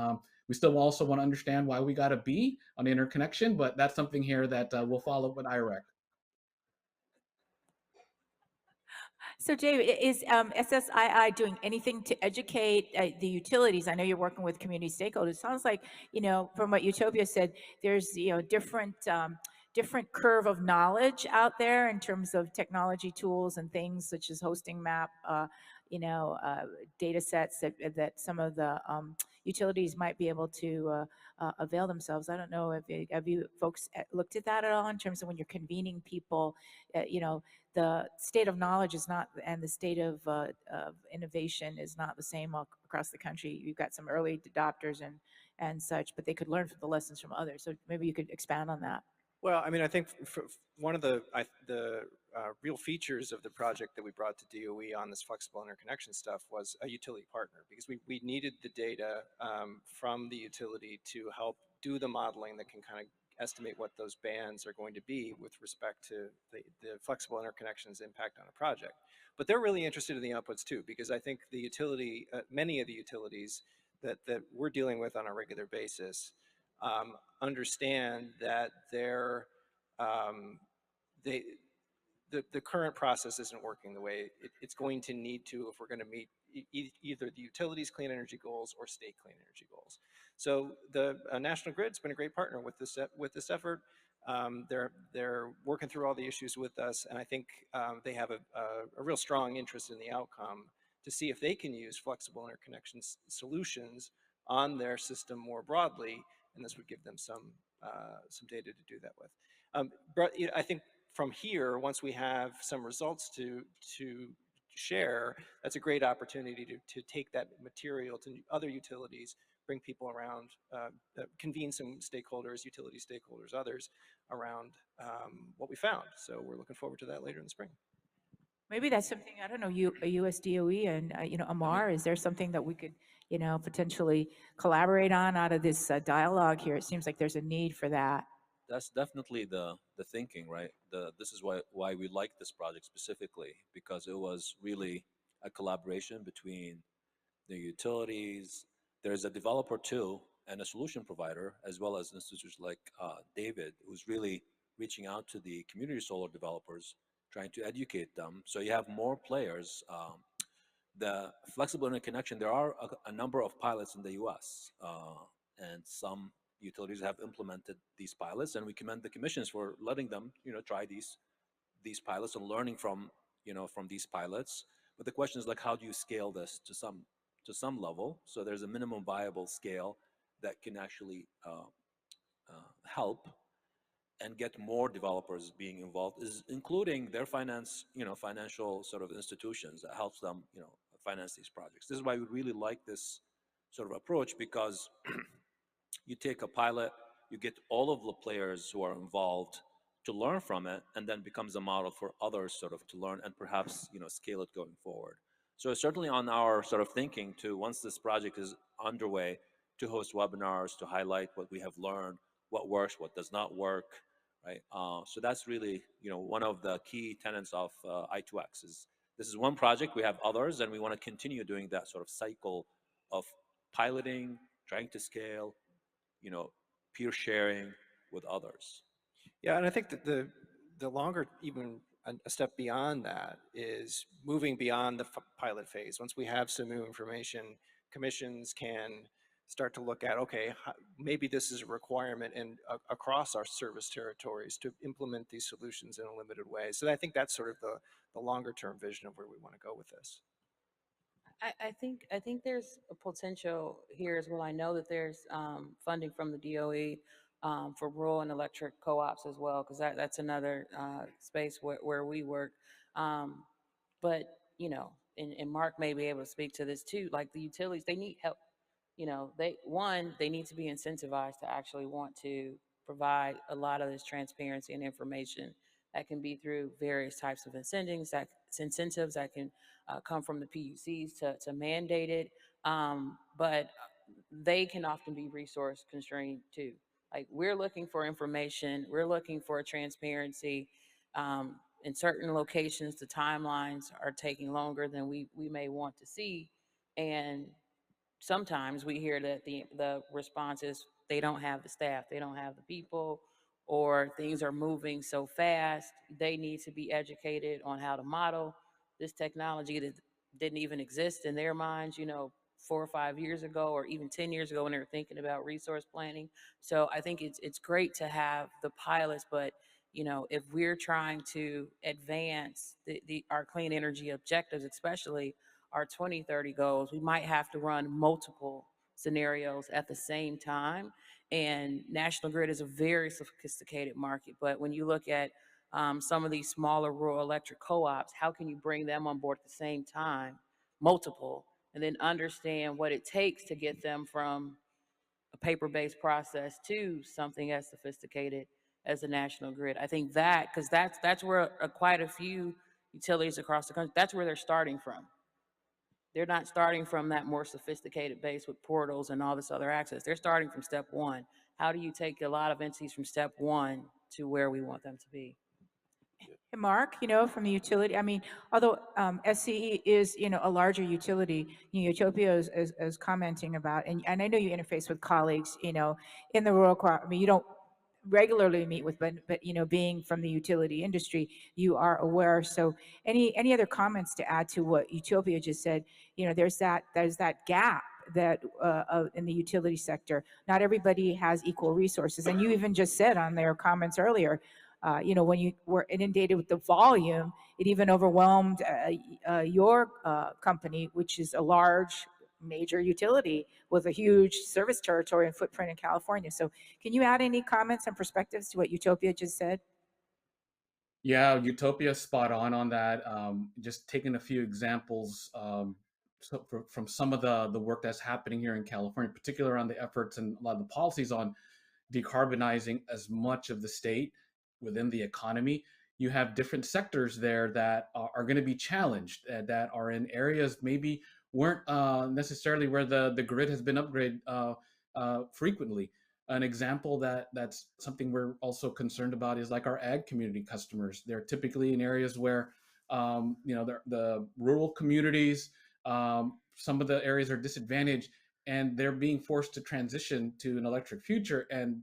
Speaker 6: We still also want to understand why we got a B on interconnection, but that's something here that we'll follow up with IREC.
Speaker 1: So, Dave, is SSII doing anything to educate the utilities? I know you're working with community stakeholders. It sounds like, from what Utopia said, there's, different curve of knowledge out there in terms of technology tools and things such as hosting map, data sets that some of the utilities might be able to avail themselves. I don't know if have you folks looked at that at all in terms of when you're convening people, the state of knowledge is not, and the state of innovation is not the same all across the country. You've got some early adopters and such, but they could learn from the lessons from others. So maybe you could expand on that.
Speaker 4: Well, I mean, I think one of the real features of the project that we brought to DOE on this flexible interconnection stuff was a utility partner, because we needed the data from the utility to help do the modeling that can kind of estimate what those bands are going to be with respect to the flexible interconnection's impact on a project. But they're really interested in the outputs too, because I think the utility, many of the utilities that we're dealing with on a regular basis, understand that the current process isn't working the way it's going to need to if we're going to meet either the utilities' clean energy goals or state clean energy goals. So the National Grid's been a great partner with this effort. They're working through all the issues with us, and I think they have a real strong interest in the outcome to see if they can use flexible interconnection solutions on their system more broadly, and this would give them some data to do that with. But I think from here, once we have some results to share, that's a great opportunity to take that material to other utilities, bring people around, convene some stakeholders, utility stakeholders, others around what we found. So we're looking forward to that later in the spring.
Speaker 1: Maybe that's something, I don't know, USDOE and, Amar, is there something that we could, potentially collaborate on out of this dialogue here? It seems like there's a need for that.
Speaker 5: That's definitely the thinking, right? This is why we like this project specifically, because it was really a collaboration between the utilities. There's a developer too, and a solution provider, as well as institutes like David, who's really reaching out to the community solar developers, trying to educate them. So you have more players. The flexible interconnection, there are a number of pilots in the US, and some utilities have implemented these pilots, and we commend the commissions for letting them, try these pilots and learning from these pilots. But the question is, like, how do you scale this to some level? So there's a minimum viable scale that can actually help and get more developers being involved, is including their financial sort of institutions that helps them, finance these projects. This is why we really like this sort of approach, because you take a pilot, you get all of the players who are involved to learn from it, and then becomes a model for others sort of to learn and perhaps, scale it going forward. So it's certainly on our sort of thinking to, once this project is underway, to host webinars, to highlight what we have learned, what works, what does not work, right? So that's really, one of the key tenets of I2X is this is one project, we have others, and we want to continue doing that sort of cycle of piloting, trying to scale, peer sharing with others.
Speaker 4: Yeah, and I think that the longer, even a step beyond that, is moving beyond the pilot phase. Once we have some new information, commissions can start to look at, okay, maybe this is a requirement and across our service territories to implement these solutions in a limited way. So I think that's sort of the longer term vision of where we want to go with this.
Speaker 2: I think there's a potential here as well. I know that there's funding from the DOE for rural and electric co-ops as well, because that's another space where we work. Um, but and Mark may be able to speak to this too. Like the utilities, they need help. They need to be incentivized to actually want to provide a lot of this transparency and information. That can be through various types of incentives that can come from the PUCs to mandate it. But they can often be resource constrained too. Like we're looking for information, we're looking for transparency. In certain locations, the timelines are taking longer than we may want to see, and sometimes we hear that the response is they don't have the staff, they don't have the people, or things are moving so fast. They need to be educated on how to model this technology that didn't even exist in their minds, 4 or 5 years ago, or even 10 years ago when they were thinking about resource planning. So I think it's great to have the pilots, but if we're trying to advance our clean energy objectives, especially our 2030 goals, we might have to run multiple scenarios at the same time. And National Grid is a very sophisticated market. But when you look at some of these smaller rural electric co-ops, how can you bring them on board at the same time, multiple, and then understand what it takes to get them from a paper-based process to something as sophisticated as the National Grid? I think because that's where quite a few utilities across the country, that's where they're starting from. They're not starting from that more sophisticated base with portals and all this other access. They're starting from step one. How do you take a lot of entities from step one to where we want them to be?
Speaker 1: Hey, Mark, from the utility, I mean, although SCE is, a larger utility, Utopia is commenting about, and I know you interface with colleagues, in the rural, I mean, you don't regularly meet with, but being from the utility industry, you are aware. So any other comments to add to what Utopia just said? There's that gap that in the utility sector. Not everybody has equal resources, and you even just said on their comments earlier, when you were inundated with the volume, it even overwhelmed your company, which is a large major utility with a huge service territory and footprint in California. So can you add any comments and perspectives to what Utopia just said?
Speaker 6: Yeah, Utopia spot on that. Just taking a few examples from some of the work that's happening here in California, particularly around the efforts and a lot of the policies on decarbonizing as much of the state within the economy. You have different sectors there that are going to be challenged, that are in areas maybe weren't necessarily where the grid has been upgraded frequently. An example that's something we're also concerned about is like our ag community customers. They're typically in areas where the rural communities, some of the areas are disadvantaged, and they're being forced to transition to an electric future, and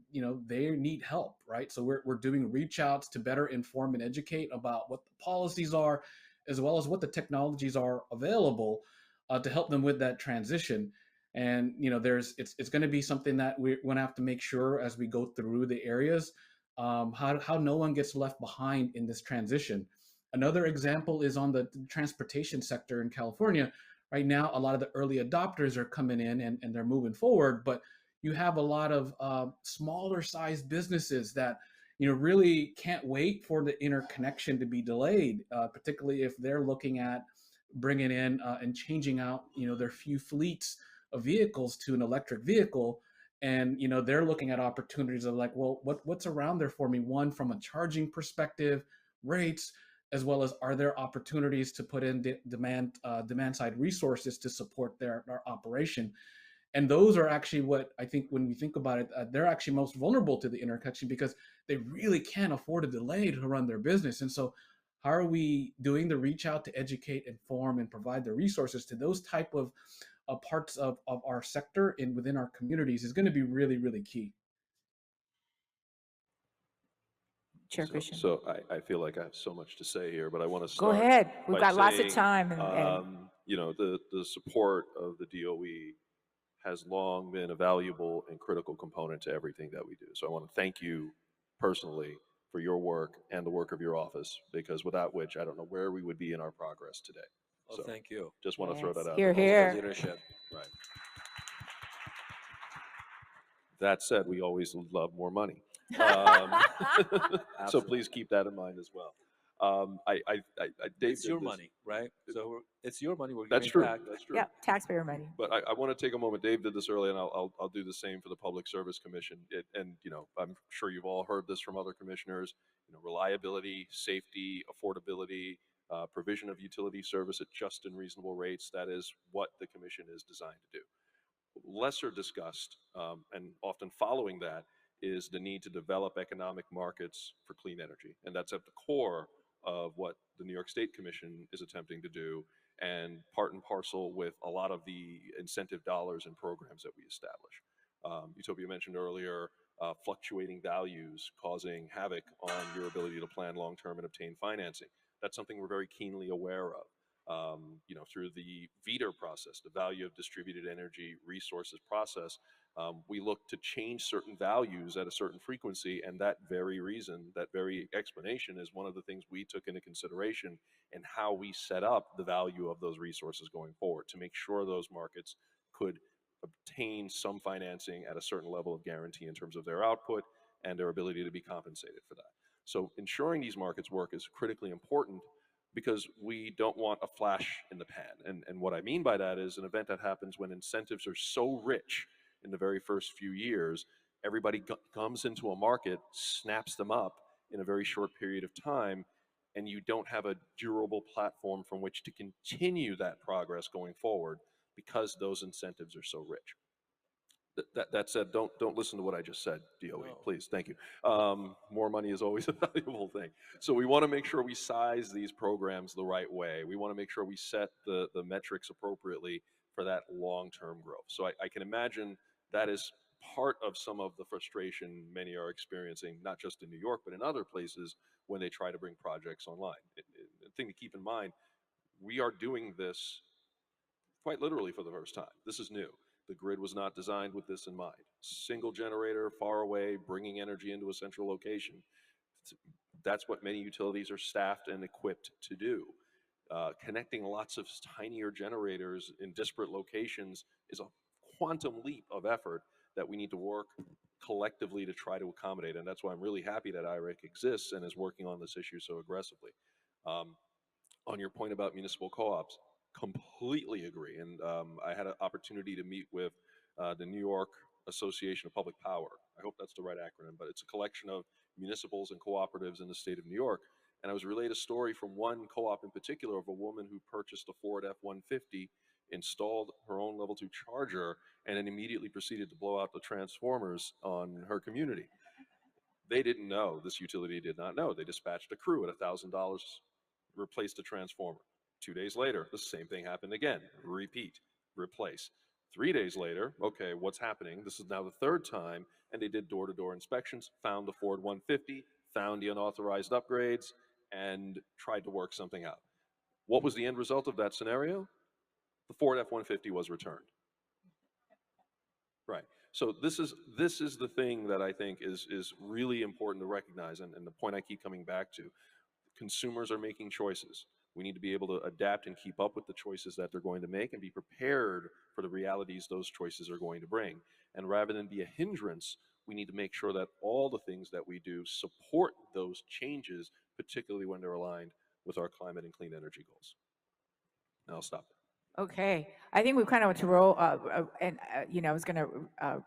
Speaker 6: they need help, right? So we're doing reach outs to better inform and educate about what the policies are, as well as what the technologies are available to help them with that transition. And it's going to be something that we're going to have to make sure as we go through the areas, how no one gets left behind in this transition. Another example is on the transportation sector in California. Right now, a lot of the early adopters are coming in and they're moving forward, but you have a lot of smaller sized businesses that really can't wait for the interconnection to be delayed, particularly if they're looking at bringing in and changing out their few fleets of vehicles to an electric vehicle. And they're looking at opportunities of like, well, what's around there for me? One, from a charging perspective, rates, as well as are there opportunities to put in demand side resources to support their operation. And those are actually what I think, when we think about it, they're actually most vulnerable to the interconnection because they really can't afford a delay to run their business. And so how are we doing the reach out to educate, inform, and provide the resources to those type of parts of our sector and within our communities is going to be really, really key.
Speaker 1: Chair Christian.
Speaker 3: So I feel like I have so much to say here, but I want to
Speaker 1: Go
Speaker 3: start.
Speaker 1: ahead. We've
Speaker 3: by
Speaker 1: got lots of
Speaker 3: saying,
Speaker 1: time.
Speaker 3: the support of the DOE has long been a valuable and critical component to everything that we do. So I want to thank you personally for your work and the work of your office, because without which I don't know where we would be in our progress today.
Speaker 5: Well,
Speaker 3: So
Speaker 5: thank you.
Speaker 3: just want to throw
Speaker 1: Yes.
Speaker 3: that out
Speaker 1: Hear,
Speaker 3: there.
Speaker 1: hear.
Speaker 5: Leadership.
Speaker 3: Right. That said, we always love more money. So please keep that in mind as well. Dave
Speaker 5: It's
Speaker 3: did
Speaker 5: your
Speaker 3: this.
Speaker 5: money, right? So it's your money we're
Speaker 3: That's
Speaker 5: giving
Speaker 3: true.
Speaker 5: back.
Speaker 3: That's true.
Speaker 1: Yeah, taxpayer money.
Speaker 3: But I want to take a moment. Dave did this earlier, and I'll do the same for the Public Service Commission. And you know, I'm sure you've all heard this from other commissioners. You know, reliability, safety, affordability, provision of utility service at just and reasonable rates. That is what the commission is designed to do. Lesser discussed, and often following that, is the need to develop economic markets for clean energy. And that's at the core of what the New York State Commission is attempting to do, and part and parcel with a lot of the incentive dollars and programs that we establish. Utopia mentioned earlier fluctuating values causing havoc on your ability to plan long-term and obtain financing. That's something we're very keenly aware of. You know, through the VEDR process, the value of distributed energy resources process, we look to change certain values at a certain frequency, and that very reason, that very explanation is one of the things we took into consideration in how we set up the value of those resources going forward to make sure those markets could obtain some financing at a certain level of guarantee in terms of their output and their ability to be compensated for that. So ensuring these markets work is critically important, because we don't want a flash in the pan. And what I mean by that is an event that happens when incentives are so rich in the very first few years, everybody comes into a market, snaps them up in a very short period of time, and you don't have a durable platform from which to continue that progress going forward because those incentives are so rich. That said, don't listen to what I just said, DOE,
Speaker 5: No.
Speaker 3: please. Thank you. More money is always a valuable thing. So we want to make sure we size these programs the right way. We want to make sure we set the metrics appropriately for that long-term growth. So I can imagine that is part of some of the frustration many are experiencing, not just in New York, but in other places when they try to bring projects online. The thing to keep in mind, we are doing this quite literally for the first time. This is new. The grid was not designed with this in mind. Single generator, far away, bringing energy into a central location. That's what many utilities are staffed and equipped to do. Connecting lots of tinier generators in disparate locations is a quantum leap of effort that we need to work collectively to try to accommodate. And that's why I'm really happy that IREC exists and is working on this issue so aggressively. On your point about municipal co-ops, completely agree. And I had an opportunity to meet with the New York Association of Public Power. I hope that's the right acronym, but it's a collection of municipals and cooperatives in the state of New York. And I was relayed a story from one co-op in particular of a woman who purchased a Ford F-150, installed her own level 2 charger, and then immediately proceeded to blow out the transformers on her community. They didn't know, this utility did not know. They dispatched a crew at $1,000, replaced the transformer. 2 days later, the same thing happened again. Repeat, replace. 3 days later, okay, what's happening? This is now the third time, and they did door-to-door inspections, found the Ford 150, found the unauthorized upgrades, and tried to work something out. What was the end result of that scenario? The Ford F-150 was returned. Right. So this is the thing that I think is really important to recognize, and the point I keep coming back to. Consumers are making choices. We need to be able to adapt and keep up with the choices that they're going to make and be prepared for the realities those choices are going to bring. And rather than be a hindrance, we need to make sure that all the things that we do support those changes, particularly when they're aligned with our climate and clean energy goals. Now I'll stop there.
Speaker 1: Okay, I think we kind of went to roll, and you know, I was going to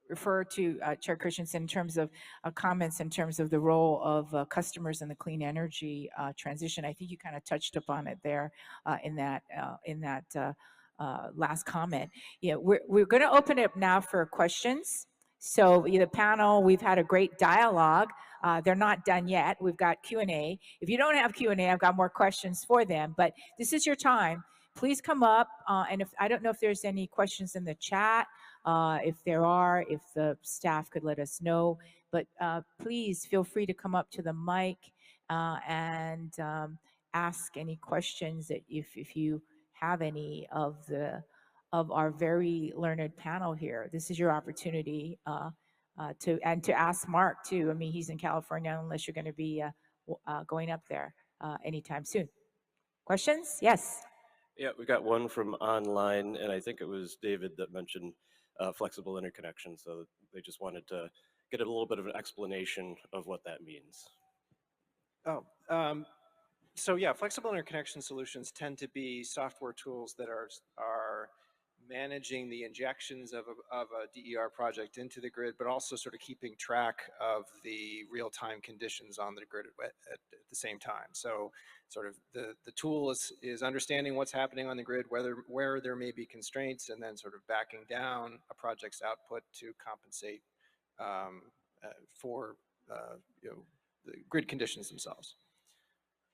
Speaker 1: refer to Chair Christensen in terms of comments in terms of the role of customers in the clean energy transition. I think you kind of touched upon it there in that last comment. Yeah, we're going to open it up now for questions. So the panel, we've had a great dialogue. They're not done yet. We've got Q&A. If you don't have Q&A, I've got more questions for them. But this is your time. Please come up. And if I don't know if there's any questions in the chat. If there are, if the staff could let us know. But please feel free to come up to the mic and ask any questions that if you have any of the of our very learned panel here. This is your opportunity to ask Mark too. I mean, he's in California, unless you're going to be going up there anytime soon. Questions? Yes.
Speaker 7: Yeah, we got one from online, and I think it was David that mentioned flexible interconnection. So they just wanted to get a little bit of an explanation of what that means.
Speaker 4: Oh, so yeah, flexible interconnection solutions tend to be software tools that are managing the injections of a DER project into the grid, but also sort of keeping track of the real-time conditions on the grid at the same time. So sort of the tool is understanding what's happening on the grid, where there may be constraints, and then sort of backing down a project's output to compensate for the grid conditions themselves.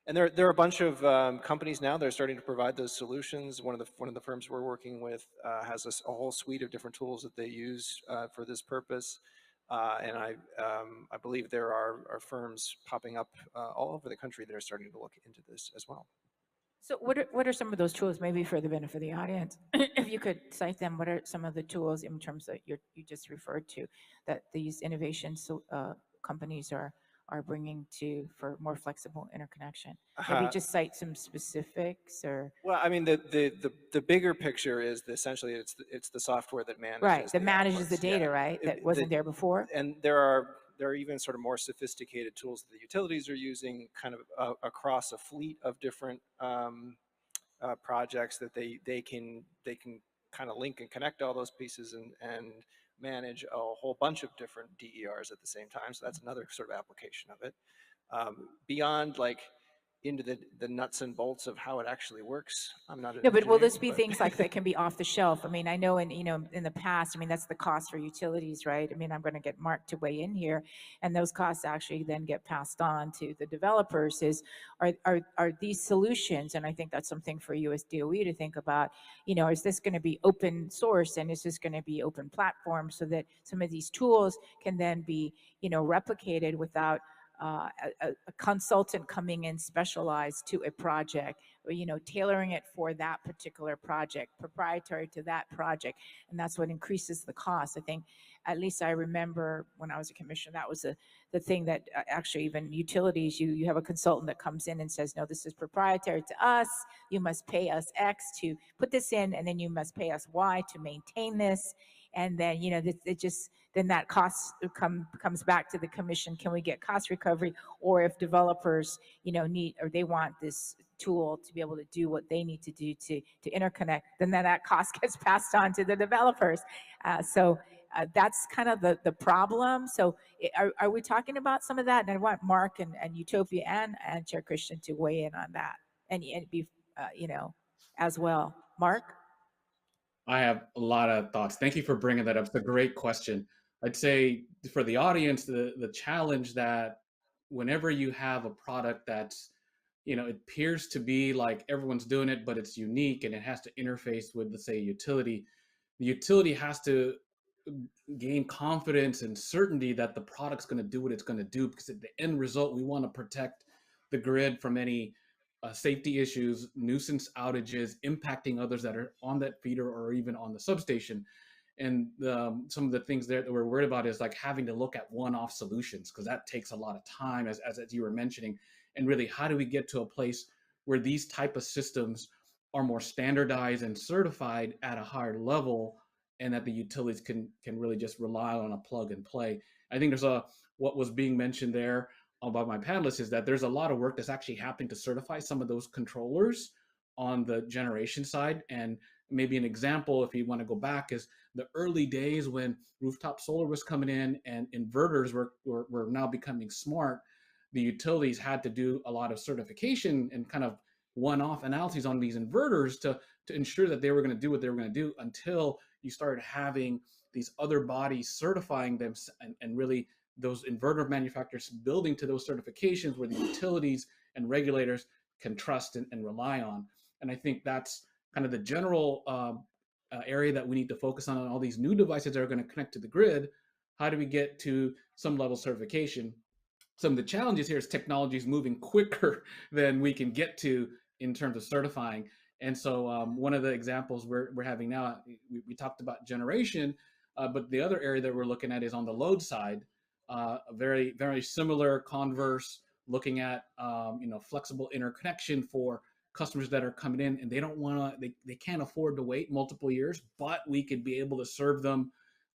Speaker 4: And there are a bunch of companies now that are starting to provide those solutions. One of the firms we're working with has a whole suite of different tools that they use for this purpose. And I believe there are firms popping up all over the country that are starting to look into this as well.
Speaker 1: So what are some of those tools, maybe for the benefit of the audience, if you could cite them? What are some of the tools in terms that you just referred to that these innovation companies are bringing to for more flexible interconnection? Maybe just cite some specifics, or.
Speaker 4: Well, I mean, the bigger picture is essentially it's the software that manages
Speaker 1: right, that manages the data,
Speaker 4: yeah.
Speaker 1: right? That wasn't there before.
Speaker 4: And there are even sort of more sophisticated tools that the utilities are using, kind of across a fleet of different projects that they can kind of link and connect all those pieces and manage a whole bunch of different DERs at the same time. So that's another sort of application of it. Beyond like into the nuts and bolts of how it actually works, I'm not an
Speaker 1: No, but will
Speaker 4: engineer,
Speaker 1: this be things like that can be off the shelf? I mean, I know in the past, I mean, that's the cost for utilities, right? I mean, I'm going to get Mark to weigh in here, and those costs actually then get passed on to the developers. Are these solutions, and I think that's something for US DOE to think about, is this going to be open source, and is this going to be open platform, so that some of these tools can then be, replicated without a consultant coming in specialized to a project, or, tailoring it for that particular project, proprietary to that project. And that's what increases the cost. I think, at least I remember when I was a commissioner, that was the thing that actually even utilities, you have a consultant that comes in and says, no, this is proprietary to us. You must pay us X to put this in, and then you must pay us Y to maintain this. And then, then that cost comes back to the commission. Can we get cost recovery? Or if developers, need, or they want this tool to be able to do what they need to do to interconnect, then that cost gets passed on to the developers. So that's kind of the problem. So are we talking about some of that? And I want Mark and Utopia and Chair Christian to weigh in on that and be, as well. Mark?
Speaker 6: I have a lot of thoughts. Thank you for bringing that up. It's a great question. I'd say for the audience, the challenge that whenever you have a product that's, it appears to be like everyone's doing it, but it's unique and it has to interface with, let's say, a utility. The utility has to gain confidence and certainty that the product's going to do what it's going to do, because at the end result, we want to protect the grid from any safety issues, nuisance outages, impacting others that are on that feeder or even on the substation. And some of the things there that we're worried about is like having to look at one-off solutions, because that takes a lot of time, as you were mentioning. And really, how do we get to a place where these type of systems are more standardized and certified at a higher level, and that the utilities can really just rely on a plug and play? I think there's what was being mentioned there by my panelists is that there's a lot of work that's actually happening to certify some of those controllers on the generation side. And maybe an example, if you want to go back, is the early days when rooftop solar was coming in and inverters were now becoming smart. The utilities had to do a lot of certification and kind of one-off analyses on these inverters to ensure that they were going to do what they were going to do, until you started having these other bodies certifying them, and really those inverter manufacturers building to those certifications where the utilities and regulators can trust and rely on. And I think that's kind of the general area that we need to focus on all these new devices that are going to connect to the grid. How do we get to some level of certification? Some of the challenges here is technology is moving quicker than we can get to in terms of certifying. And so one of the examples we're having now, we talked about generation, but the other area that we're looking at is on the load side, a very similar converse, looking at flexible interconnection for customers that are coming in and they don't want to, they can't afford to wait multiple years, but we could be able to serve them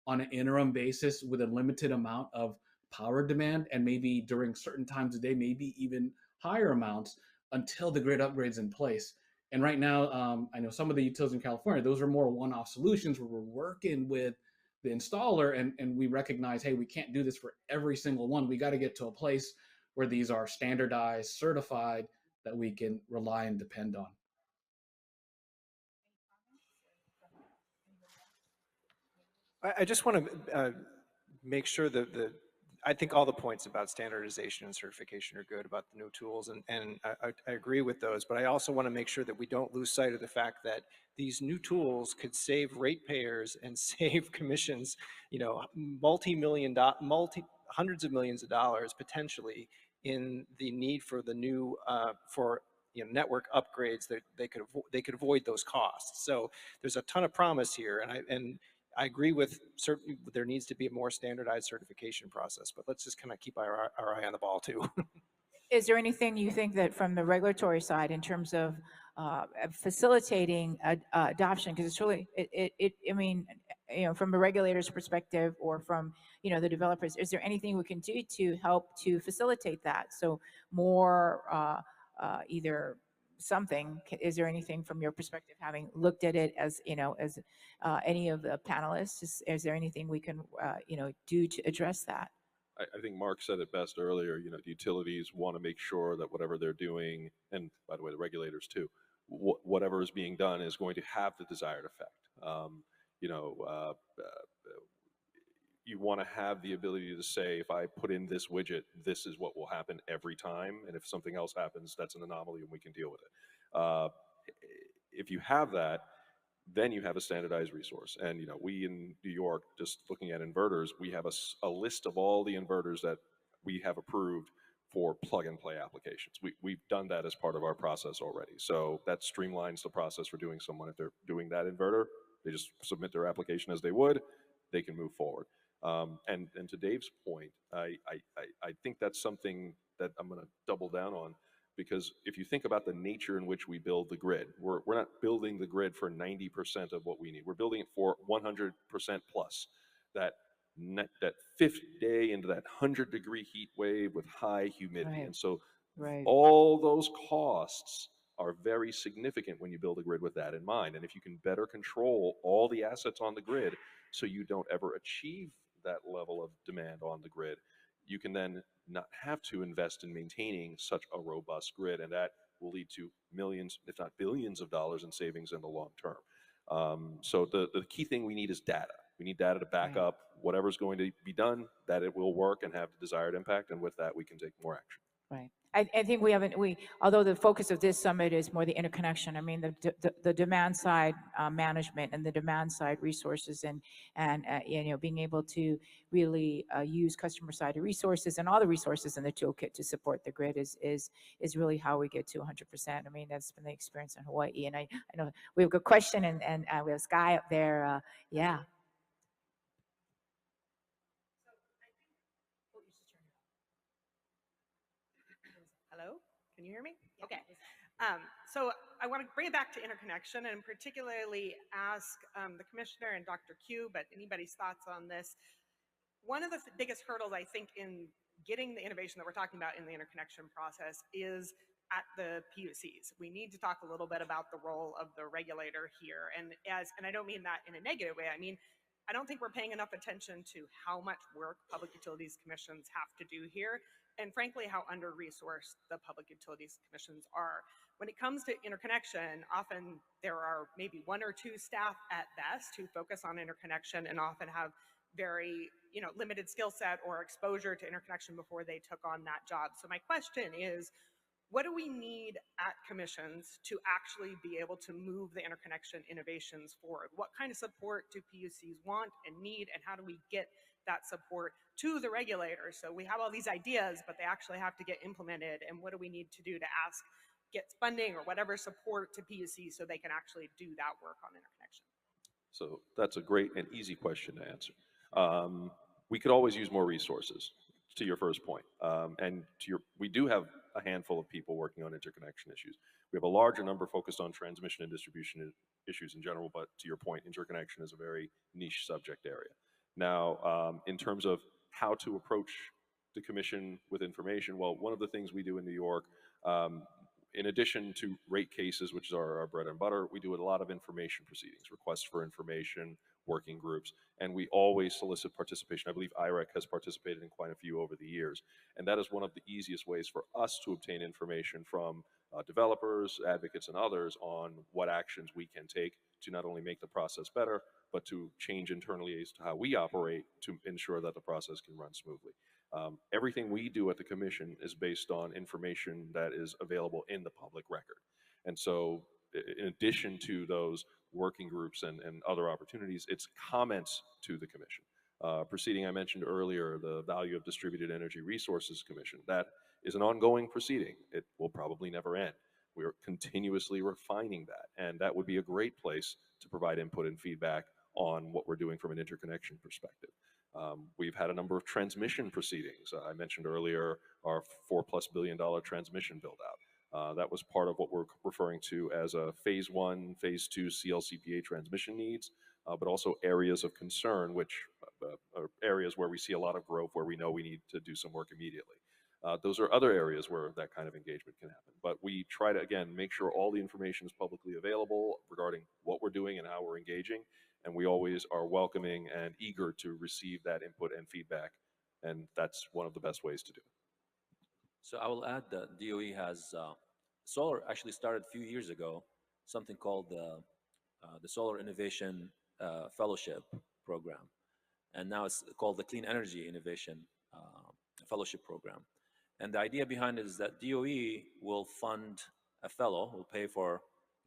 Speaker 6: on an interim basis with a limited amount of power demand, and maybe during certain times of day, maybe even higher amounts until the grid upgrades in place. And right now, I know some of the utilities in California, those are more one-off solutions where we're working with the installer and we recognize, hey, we can't do this for every single one. We got to get to a place where these are standardized, certified, that we can rely and depend on.
Speaker 4: I just want to make sure that I think all the points about standardization and certification are good, about the new tools, and I agree with those, but I also want to make sure that we don't lose sight of the fact that these new tools could save ratepayers and save commissions, hundreds of millions of dollars potentially in the need for the new, network upgrades that they could avoid those costs. So there's a ton of promise here, and I agree with certainly there needs to be a more standardized certification process, but let's just kind of keep our eye on the ball too.
Speaker 1: Is there anything you think that from the regulatory side in terms of facilitating adoption? Because it's really, I mean, from a regulator's perspective or from, the developers, is there anything we can do to help to facilitate that? So more either something, is there anything from your perspective, having looked at it as, as any of the panelists, is there anything we can, do to address that?
Speaker 3: I think Mark said it best earlier. The utilities want to make sure that whatever they're doing, and by the way, the regulators too, whatever is being done is going to have the desired effect. You want to have the ability to say, if I put in this widget, this is what will happen every time, and if something else happens, that's an anomaly and we can deal with it. If you have that, then you have a standardized resource. And we in New York, just looking at inverters, we have a list of all the inverters that we have approved for plug and play applications. We've done that as part of our process already. So that streamlines the process for doing someone. If they're doing that inverter, they just submit their application as they would, they can move forward. And to Dave's point, I think that's something that I'm going to double down on, because if you think about the nature in which we build the grid, we're not building the grid for 90% of what we need. We're building it for 100% plus. That fifth day into that 100-degree heat wave with high humidity.
Speaker 1: Right.
Speaker 3: And so
Speaker 1: Right.
Speaker 3: all those costs are very significant when you build a grid with that in mind. And if you can better control all the assets on the grid so you don't ever achieve that level of demand on the grid, you can then not have to invest in maintaining such a robust grid, and that will lead to millions, if not billions of dollars in savings in the long term. So the key thing we need is data. We need data to back
Speaker 1: Right.
Speaker 3: up whatever's going to be done, that it will work and have the desired impact, and with that we can take more action.
Speaker 1: Right. I think although the focus of this summit is more the interconnection, I mean, the demand side management and the demand side resources and being able to really use customer side resources and all the resources in the toolkit to support the grid is really how we get to 100%. I mean, that's been the experience in Hawaii. And I know we have a good question and we have Sky up there. Yeah.
Speaker 8: Hello, can you hear me? Okay. So I want to bring it back to interconnection and particularly ask the commissioner and Dr. Q, but anybody's thoughts on this. One of the biggest hurdles, I think, in getting the innovation that we're talking about in the interconnection process is at the PUCs. We need to talk a little bit about the role of the regulator here. And I don't mean that in a negative way. I mean, I don't think we're paying enough attention to how much work public utilities commissions have to do here, and frankly, how under-resourced the public utilities commissions are. When it comes to interconnection, often there are maybe one or two staff at best who focus on interconnection and often have very limited skill set or exposure to interconnection before they took on that job. So my question is, what do we need at commissions to actually be able to move the interconnection innovations forward? What kind of support do PUCs want and need, and how do we get that support to the regulators? So we have all these ideas, but they actually have to get implemented, and what do we need to do to ask gets funding or whatever support to PUC so they can actually do that work on interconnection?
Speaker 3: So that's a great and easy question to answer. We could always use more resources, to your first point. And we do have a handful of people working on interconnection issues. We have a larger number focused on transmission and distribution issues in general, but to your point, interconnection is a very niche subject area. Now, in terms of how to approach the commission with information, well, one of the things we do in New York, in addition to rate cases, which is our bread and butter, we do a lot of information proceedings, requests for information, working groups, and we always solicit participation. I believe IREC has participated in quite a few over the years, and that is one of the easiest ways for us to obtain information from developers, advocates, and others on what actions we can take to not only make the process better, but to change internally as to how we operate to ensure that the process can run smoothly. Everything we do at the commission is based on information that is available in the public record. And so in addition to those working groups and other opportunities, it's comments to the commission. Proceeding I mentioned earlier, the Value of Distributed Energy Resources Commission, that is an ongoing proceeding. It will probably never end. We are continuously refining that, and that would be a great place to provide input and feedback on what we're doing from an interconnection perspective. We've had a number of transmission proceedings. I mentioned earlier our $4+ billion transmission build out. That was part of what we're referring to as a phase 1, phase 2 CLCPA transmission needs, but also areas of concern, which are areas where we see a lot of growth, where we know we need to do some work immediately. Those are other areas where that kind of engagement can happen. But we try to, again, make sure all the information is publicly available regarding what we're doing and how we're engaging. And we always are welcoming and eager to receive that input and feedback. And that's one of the best ways to do it.
Speaker 5: So I will add that DOE has, solar actually started a few years ago, something called the Solar Innovation Fellowship Program. And now it's called the Clean Energy Innovation Fellowship Program. And the idea behind it is that DOE will fund a fellow, will pay for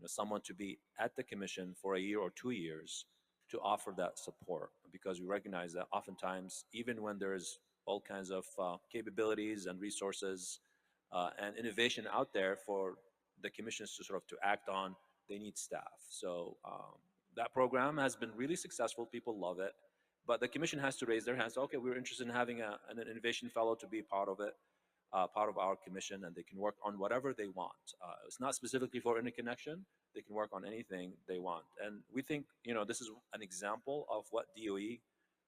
Speaker 5: someone to be at the commission for a year or 2 years to offer that support, because we recognize that oftentimes, even when there's all kinds of capabilities and resources and innovation out there for the commissions to sort of to act on, they need staff. So that program has been really successful. People love it. But the commission has to raise their hands. Okay, we're interested in having an innovation fellow to be part of it, part of our commission, and they can work on whatever they want. It's not specifically for interconnection. They can work on anything they want. And we think, this is an example of what DOE,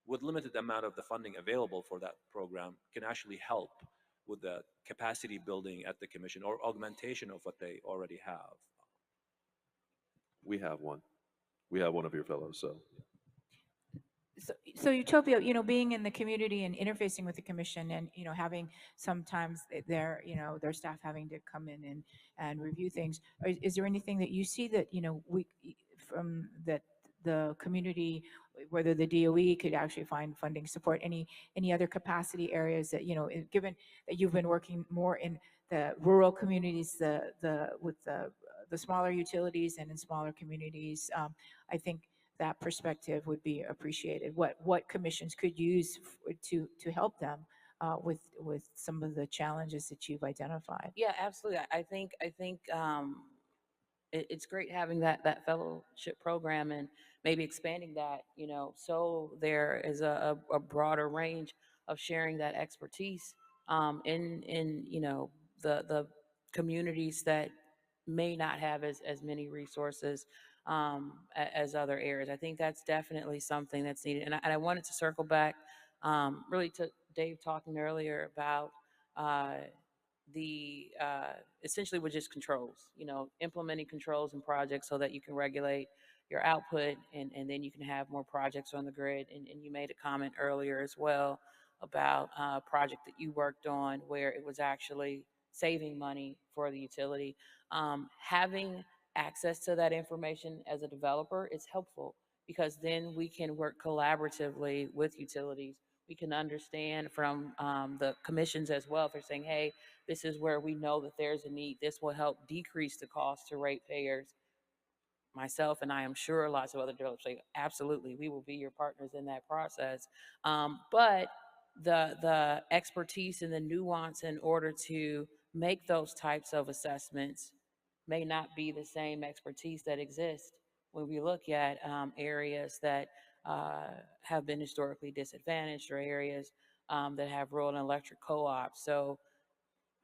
Speaker 5: with limited amount of the funding available for that program, can actually help with the capacity building at the commission or augmentation of what they already have.
Speaker 3: We have one. We have one of your fellows, so.
Speaker 1: So Utopia, being in the community and interfacing with the commission, and having sometimes their staff having to come in and review things. Is there anything that you see that we from that the community, whether the DOE could actually find funding support, any other capacity areas that given that you've been working more in the rural communities, with the smaller utilities and in smaller communities, I think that perspective would be appreciated. What commissions could use to help them with some of the challenges that you've identified?
Speaker 2: Yeah, absolutely. I think it's great having that fellowship program and maybe expanding that, so there is a broader range of sharing that expertise in the communities that may not have as many resources as other areas. I think that's definitely something that's needed. And I wanted to circle back really to Dave talking earlier about the essentially with just controls, implementing controls and projects so that you can regulate your output and then you can have more projects on the grid. And you made a comment earlier as well about a project that you worked on where it was actually saving money for the utility. Having access to that information as a developer is helpful, because then we can work collaboratively with utilities. We can understand from the commissions as well, if they're saying, hey, this is where we know that there's a need. This will help decrease the cost to ratepayers. Myself and I am sure lots of other developers say, absolutely, we will be your partners in that process. But the expertise and the nuance in order to make those types of assessments may not be the same expertise that exists when we look at areas that have been historically disadvantaged, or areas that have rural and electric co-ops. So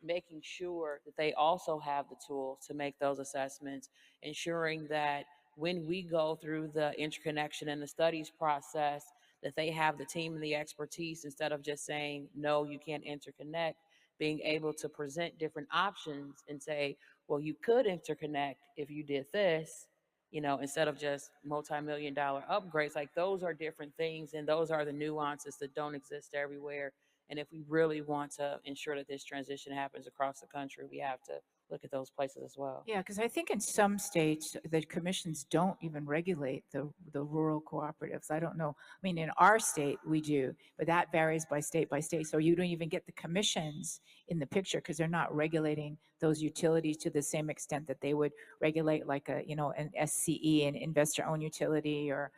Speaker 2: making sure that they also have the tools to make those assessments, ensuring that when we go through the interconnection and the studies process, that they have the team and the expertise, instead of just saying, no, you can't interconnect, being able to present different options and say, well, you could interconnect if you did this, instead of just multi-million-dollar upgrades. Like, those are different things, and those are the nuances that don't exist everywhere. And if we really want to ensure that this transition happens across the country, we have to look at those places as well.
Speaker 1: Yeah, because I think in some states, the commissions don't even regulate the rural cooperatives. I don't know. I mean, in our state, we do, but that varies by state by state. So you don't even get the commissions in the picture because they're not regulating those utilities to the same extent that they would regulate like an SCE, an investor-owned utility, or,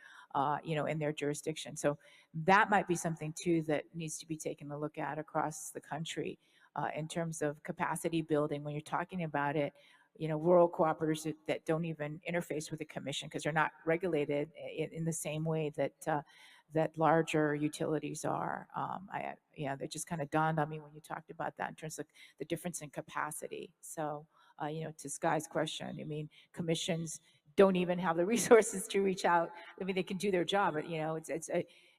Speaker 1: in their jurisdiction. So that might be something too that needs to be taken a look at across the country. In terms of capacity building, when you're talking about it, rural cooperatives that don't even interface with the commission because they're not regulated in the same way that that larger utilities are. That just kind of dawned on me when you talked about that in terms of the difference in capacity. So, to Sky's question, I mean, commissions don't even have the resources to reach out. I mean, they can do their job, but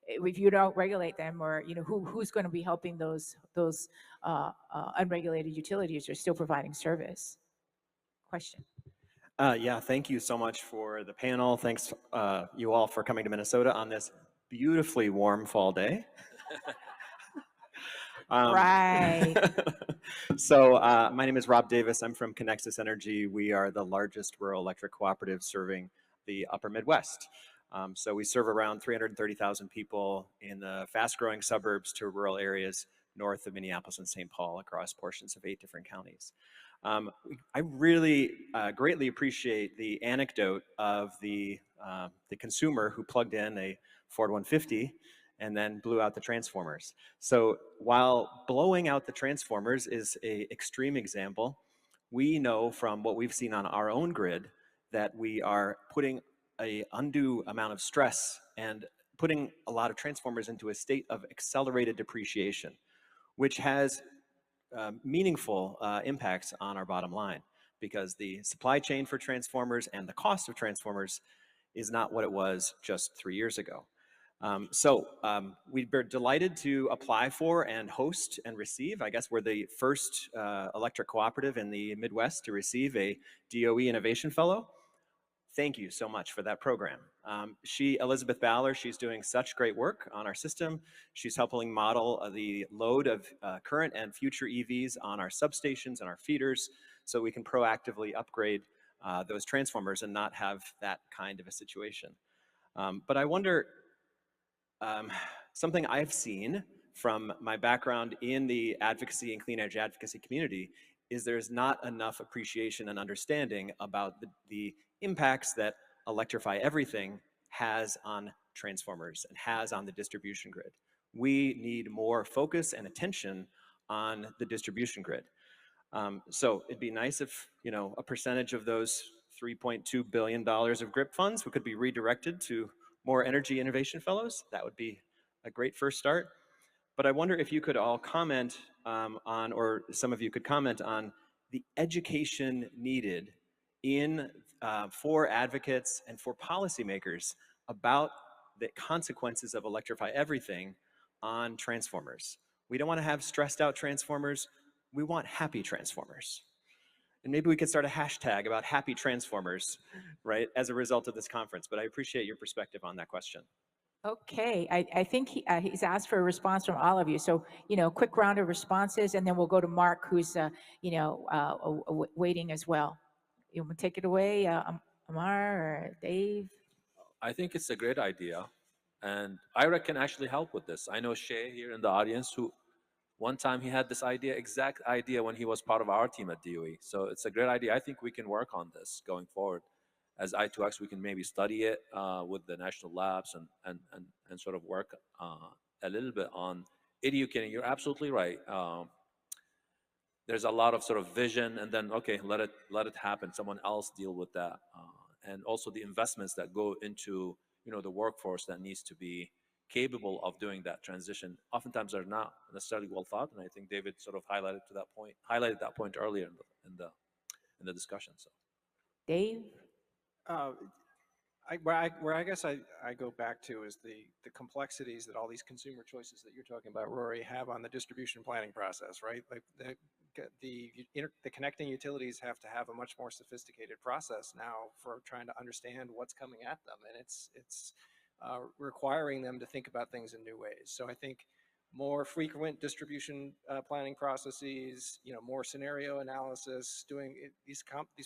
Speaker 1: if you don't regulate them, or who's going to be helping those unregulated utilities are still providing service? Question.
Speaker 9: Yeah, thank you so much for the panel. Thanks you all for coming to Minnesota on this beautifully warm fall day.
Speaker 1: Right.
Speaker 9: So my name is Rob Davis. I'm from Connexus Energy. We are the largest rural electric cooperative serving the upper Midwest. So we serve around 330,000 people in the fast-growing suburbs to rural areas north of Minneapolis and St. Paul across portions of 8 different counties. I really greatly appreciate the anecdote of the consumer who plugged in a Ford 150 and then blew out the transformers. So while blowing out the transformers is an extreme example, we know from what we've seen on our own grid that we are putting an undue amount of stress and putting a lot of transformers into a state of accelerated depreciation, which has meaningful impacts on our bottom line, because the supply chain for transformers and the cost of transformers is not what it was just 3 years ago. We're delighted to apply for and host and receive. I guess we're the first electric cooperative in the Midwest to receive a DOE Innovation Fellow. Thank you so much for that program. Elizabeth Baller, she's doing such great work on our system. She's helping model the load of current and future EVs on our substations and our feeders, so we can proactively upgrade those transformers and not have that kind of a situation. But I wonder, something I've seen from my background in the advocacy and clean energy advocacy community is there's not enough appreciation and understanding about the impacts that electrify everything has on transformers and has on the distribution grid. We need more focus and attention on the distribution grid. So it'd be nice if, a percentage of those $3.2 billion of GRIP funds could be redirected to more energy innovation fellows. That would be a great first start. But I wonder if you could all comment on, or some of you could comment on, the education needed for advocates and for policymakers about the consequences of electrify everything on transformers. We don't want to have stressed out transformers. We want happy transformers. And maybe we could start a hashtag about happy transformers, right, as a result of this conference. But I appreciate your perspective on that question.
Speaker 1: Okay, I think he's asked for a response from all of you. So, quick round of responses, and then we'll go to Mark, who's, waiting as well. You want to take it away, Amar or Dave?
Speaker 5: I think it's a great idea, and Ira can actually help with this. I know Shay here in the audience, who one time he had this exact idea when he was part of our team at DOE. So it's a great idea. I think we can work on this going forward. As I2X, we can maybe study it with the national labs and sort of work a little bit on educating. You're absolutely right. there's a lot of sort of vision, and then okay, let it happen. Someone else deal with that, and also the investments that go into the workforce that needs to be capable of doing that transition. Oftentimes, are not necessarily well thought, and I think David sort of highlighted that point earlier in the discussion. So,
Speaker 1: Dave?
Speaker 4: Uh, where I guess I go back to is the complexities that all these consumer choices that you're talking about, Rory, have on the distribution planning process, right? Like the connecting utilities have to have a much more sophisticated process now for trying to understand what's coming at them, and it's requiring them to think about things in new ways. So I think more frequent distribution planning processes, more scenario analysis, these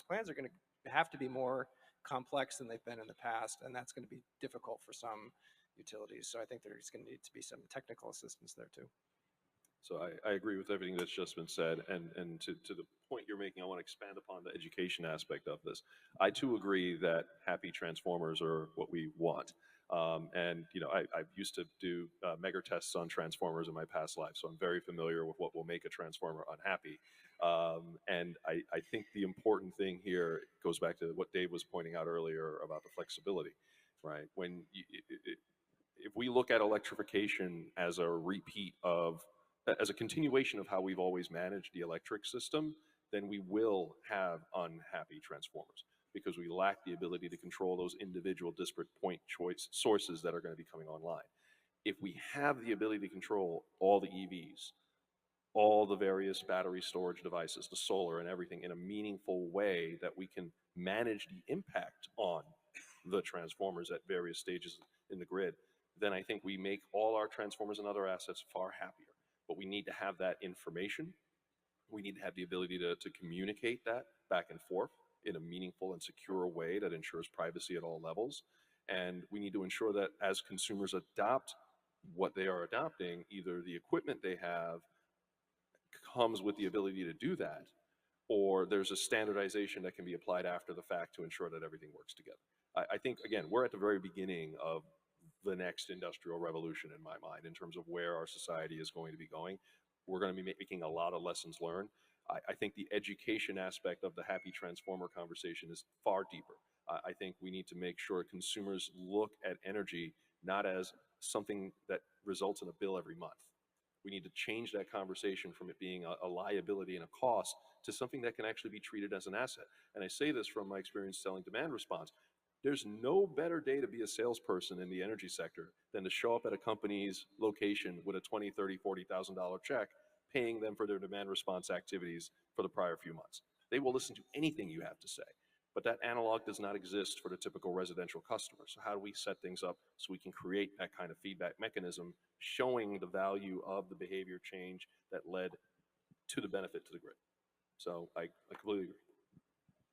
Speaker 4: plans are going to have to be more complex than they've been in the past, and that's going to be difficult for some utilities. So I think there's going to need to be some technical assistance there too.
Speaker 3: So I agree with everything that's just been said, and to the point you're making, I want to expand upon the education aspect of this. I too agree that happy transformers are what we want. And I used to do mega tests on transformers in my past life, so I'm very familiar with what will make a transformer unhappy. And I think the important thing here goes back to what Dave was pointing out earlier about the flexibility, right? If we look at electrification as a continuation of how we've always managed the electric system, then we will have unhappy transformers because we lack the ability to control those individual disparate point choice sources that are going to be coming online. If we have the ability to control all the EVs, all the various battery storage devices, the solar and everything in a meaningful way that we can manage the impact on the transformers at various stages in the grid, then I think we make all our transformers and other assets far happier. But we need to have that information. We need to have the ability to communicate that back and forth in a meaningful and secure way that ensures privacy at all levels. And we need to ensure that as consumers adopt what they are adopting, either the equipment they have comes with the ability to do that, or there's a standardization that can be applied after the fact to ensure that everything works together. I think, again, we're at the very beginning of the next industrial revolution in my mind in terms of where our society is going to be going. We're going to be making a lot of lessons learned. I think the education aspect of the happy transformer conversation is far deeper. I think we need to make sure consumers look at energy not as something that results in a bill every month. We need to change that conversation from it being a liability and a cost to something that can actually be treated as an asset. And I say this from my experience selling demand response. There's no better day to be a salesperson in the energy sector than to show up at a company's location with a $20,000, $30,000, $40,000 check, paying them for their demand response activities for the prior few months. They will listen to anything you have to say. But that analog does not exist for the typical residential customer. So how do we set things up so we can create that kind of feedback mechanism showing the value of the behavior change that led to the benefit to the grid? So I completely agree.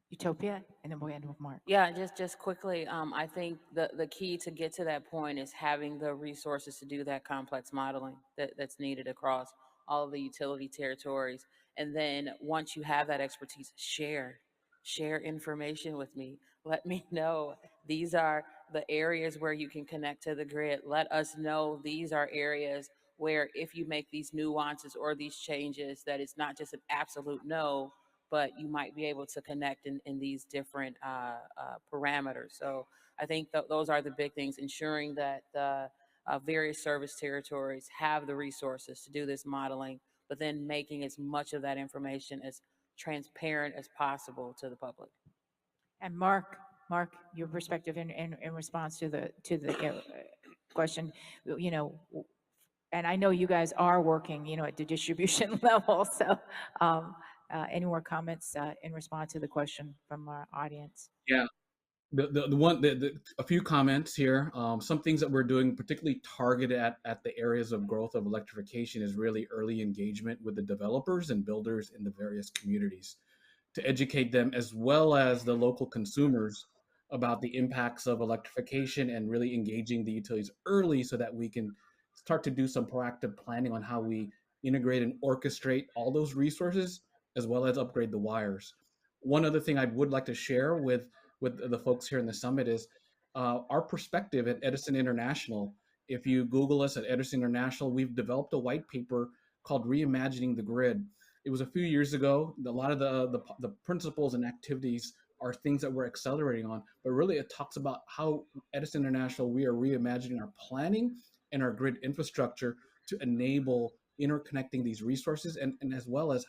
Speaker 1: Utopia, and then we'll end with Mark.
Speaker 2: Yeah, just quickly, I think the key to get to that point is having the resources to do that complex modeling that's needed across all of the utility territories. And then once you have that expertise, share information with me. Let me know these are the areas where you can connect to the grid. Let us know these are areas where if you make these nuances or these changes, that it's not just an absolute no, but you might be able to connect in these different parameters. So I think those are the big things, ensuring that the various service territories have the resources to do this modeling, but then making as much of that information as transparent as possible to the public.
Speaker 1: And Mark, your perspective in response to the question, and I know you guys are working, at the distribution level. So, any more comments in response to the question from our audience?
Speaker 6: Yeah, a few comments here. Some things that we're doing, particularly targeted at the areas of growth of electrification, is really early engagement with the developers and builders in the various communities to educate them as well as the local consumers about the impacts of electrification and really engaging the utilities early so that we can start to do some proactive planning on how we integrate and orchestrate all those resources as well as upgrade the wires. One other thing I would like to share with the folks here in the summit is our perspective at Edison International. If you Google us at Edison International, we've developed a white paper called Reimagining the Grid. It was a few years ago. A lot of the principles and activities are things that we're accelerating on, but really it talks about how Edison International, we are reimagining our planning and our grid infrastructure to enable interconnecting these resources, and as well as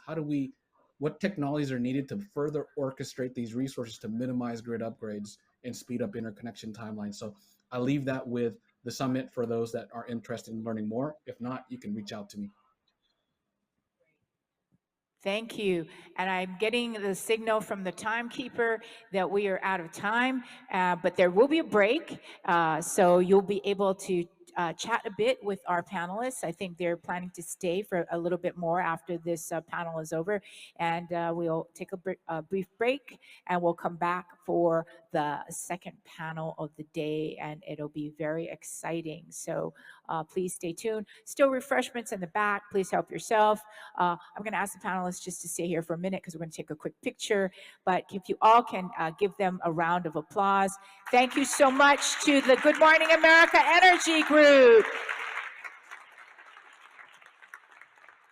Speaker 6: what technologies are needed to further orchestrate these resources to minimize grid upgrades and speed up interconnection timelines. So I leave that with the summit for those that are interested in learning more. If not, you can reach out to me.
Speaker 1: Thank you. And I'm getting the signal from the timekeeper that we are out of time, but there will be a break. So you'll be able to chat a bit with our panelists. I think they're planning to stay for a little bit more after this panel is over. And we'll take a brief break, and we'll come back for the second panel of the day, and it'll be very exciting. So please stay tuned. Still refreshments in the back. Please help yourself. I'm going to ask the panelists just to stay here for a minute because we're going to take a quick picture. But if you all can give them a round of applause. Thank you so much to the Good Morning America Energy Group.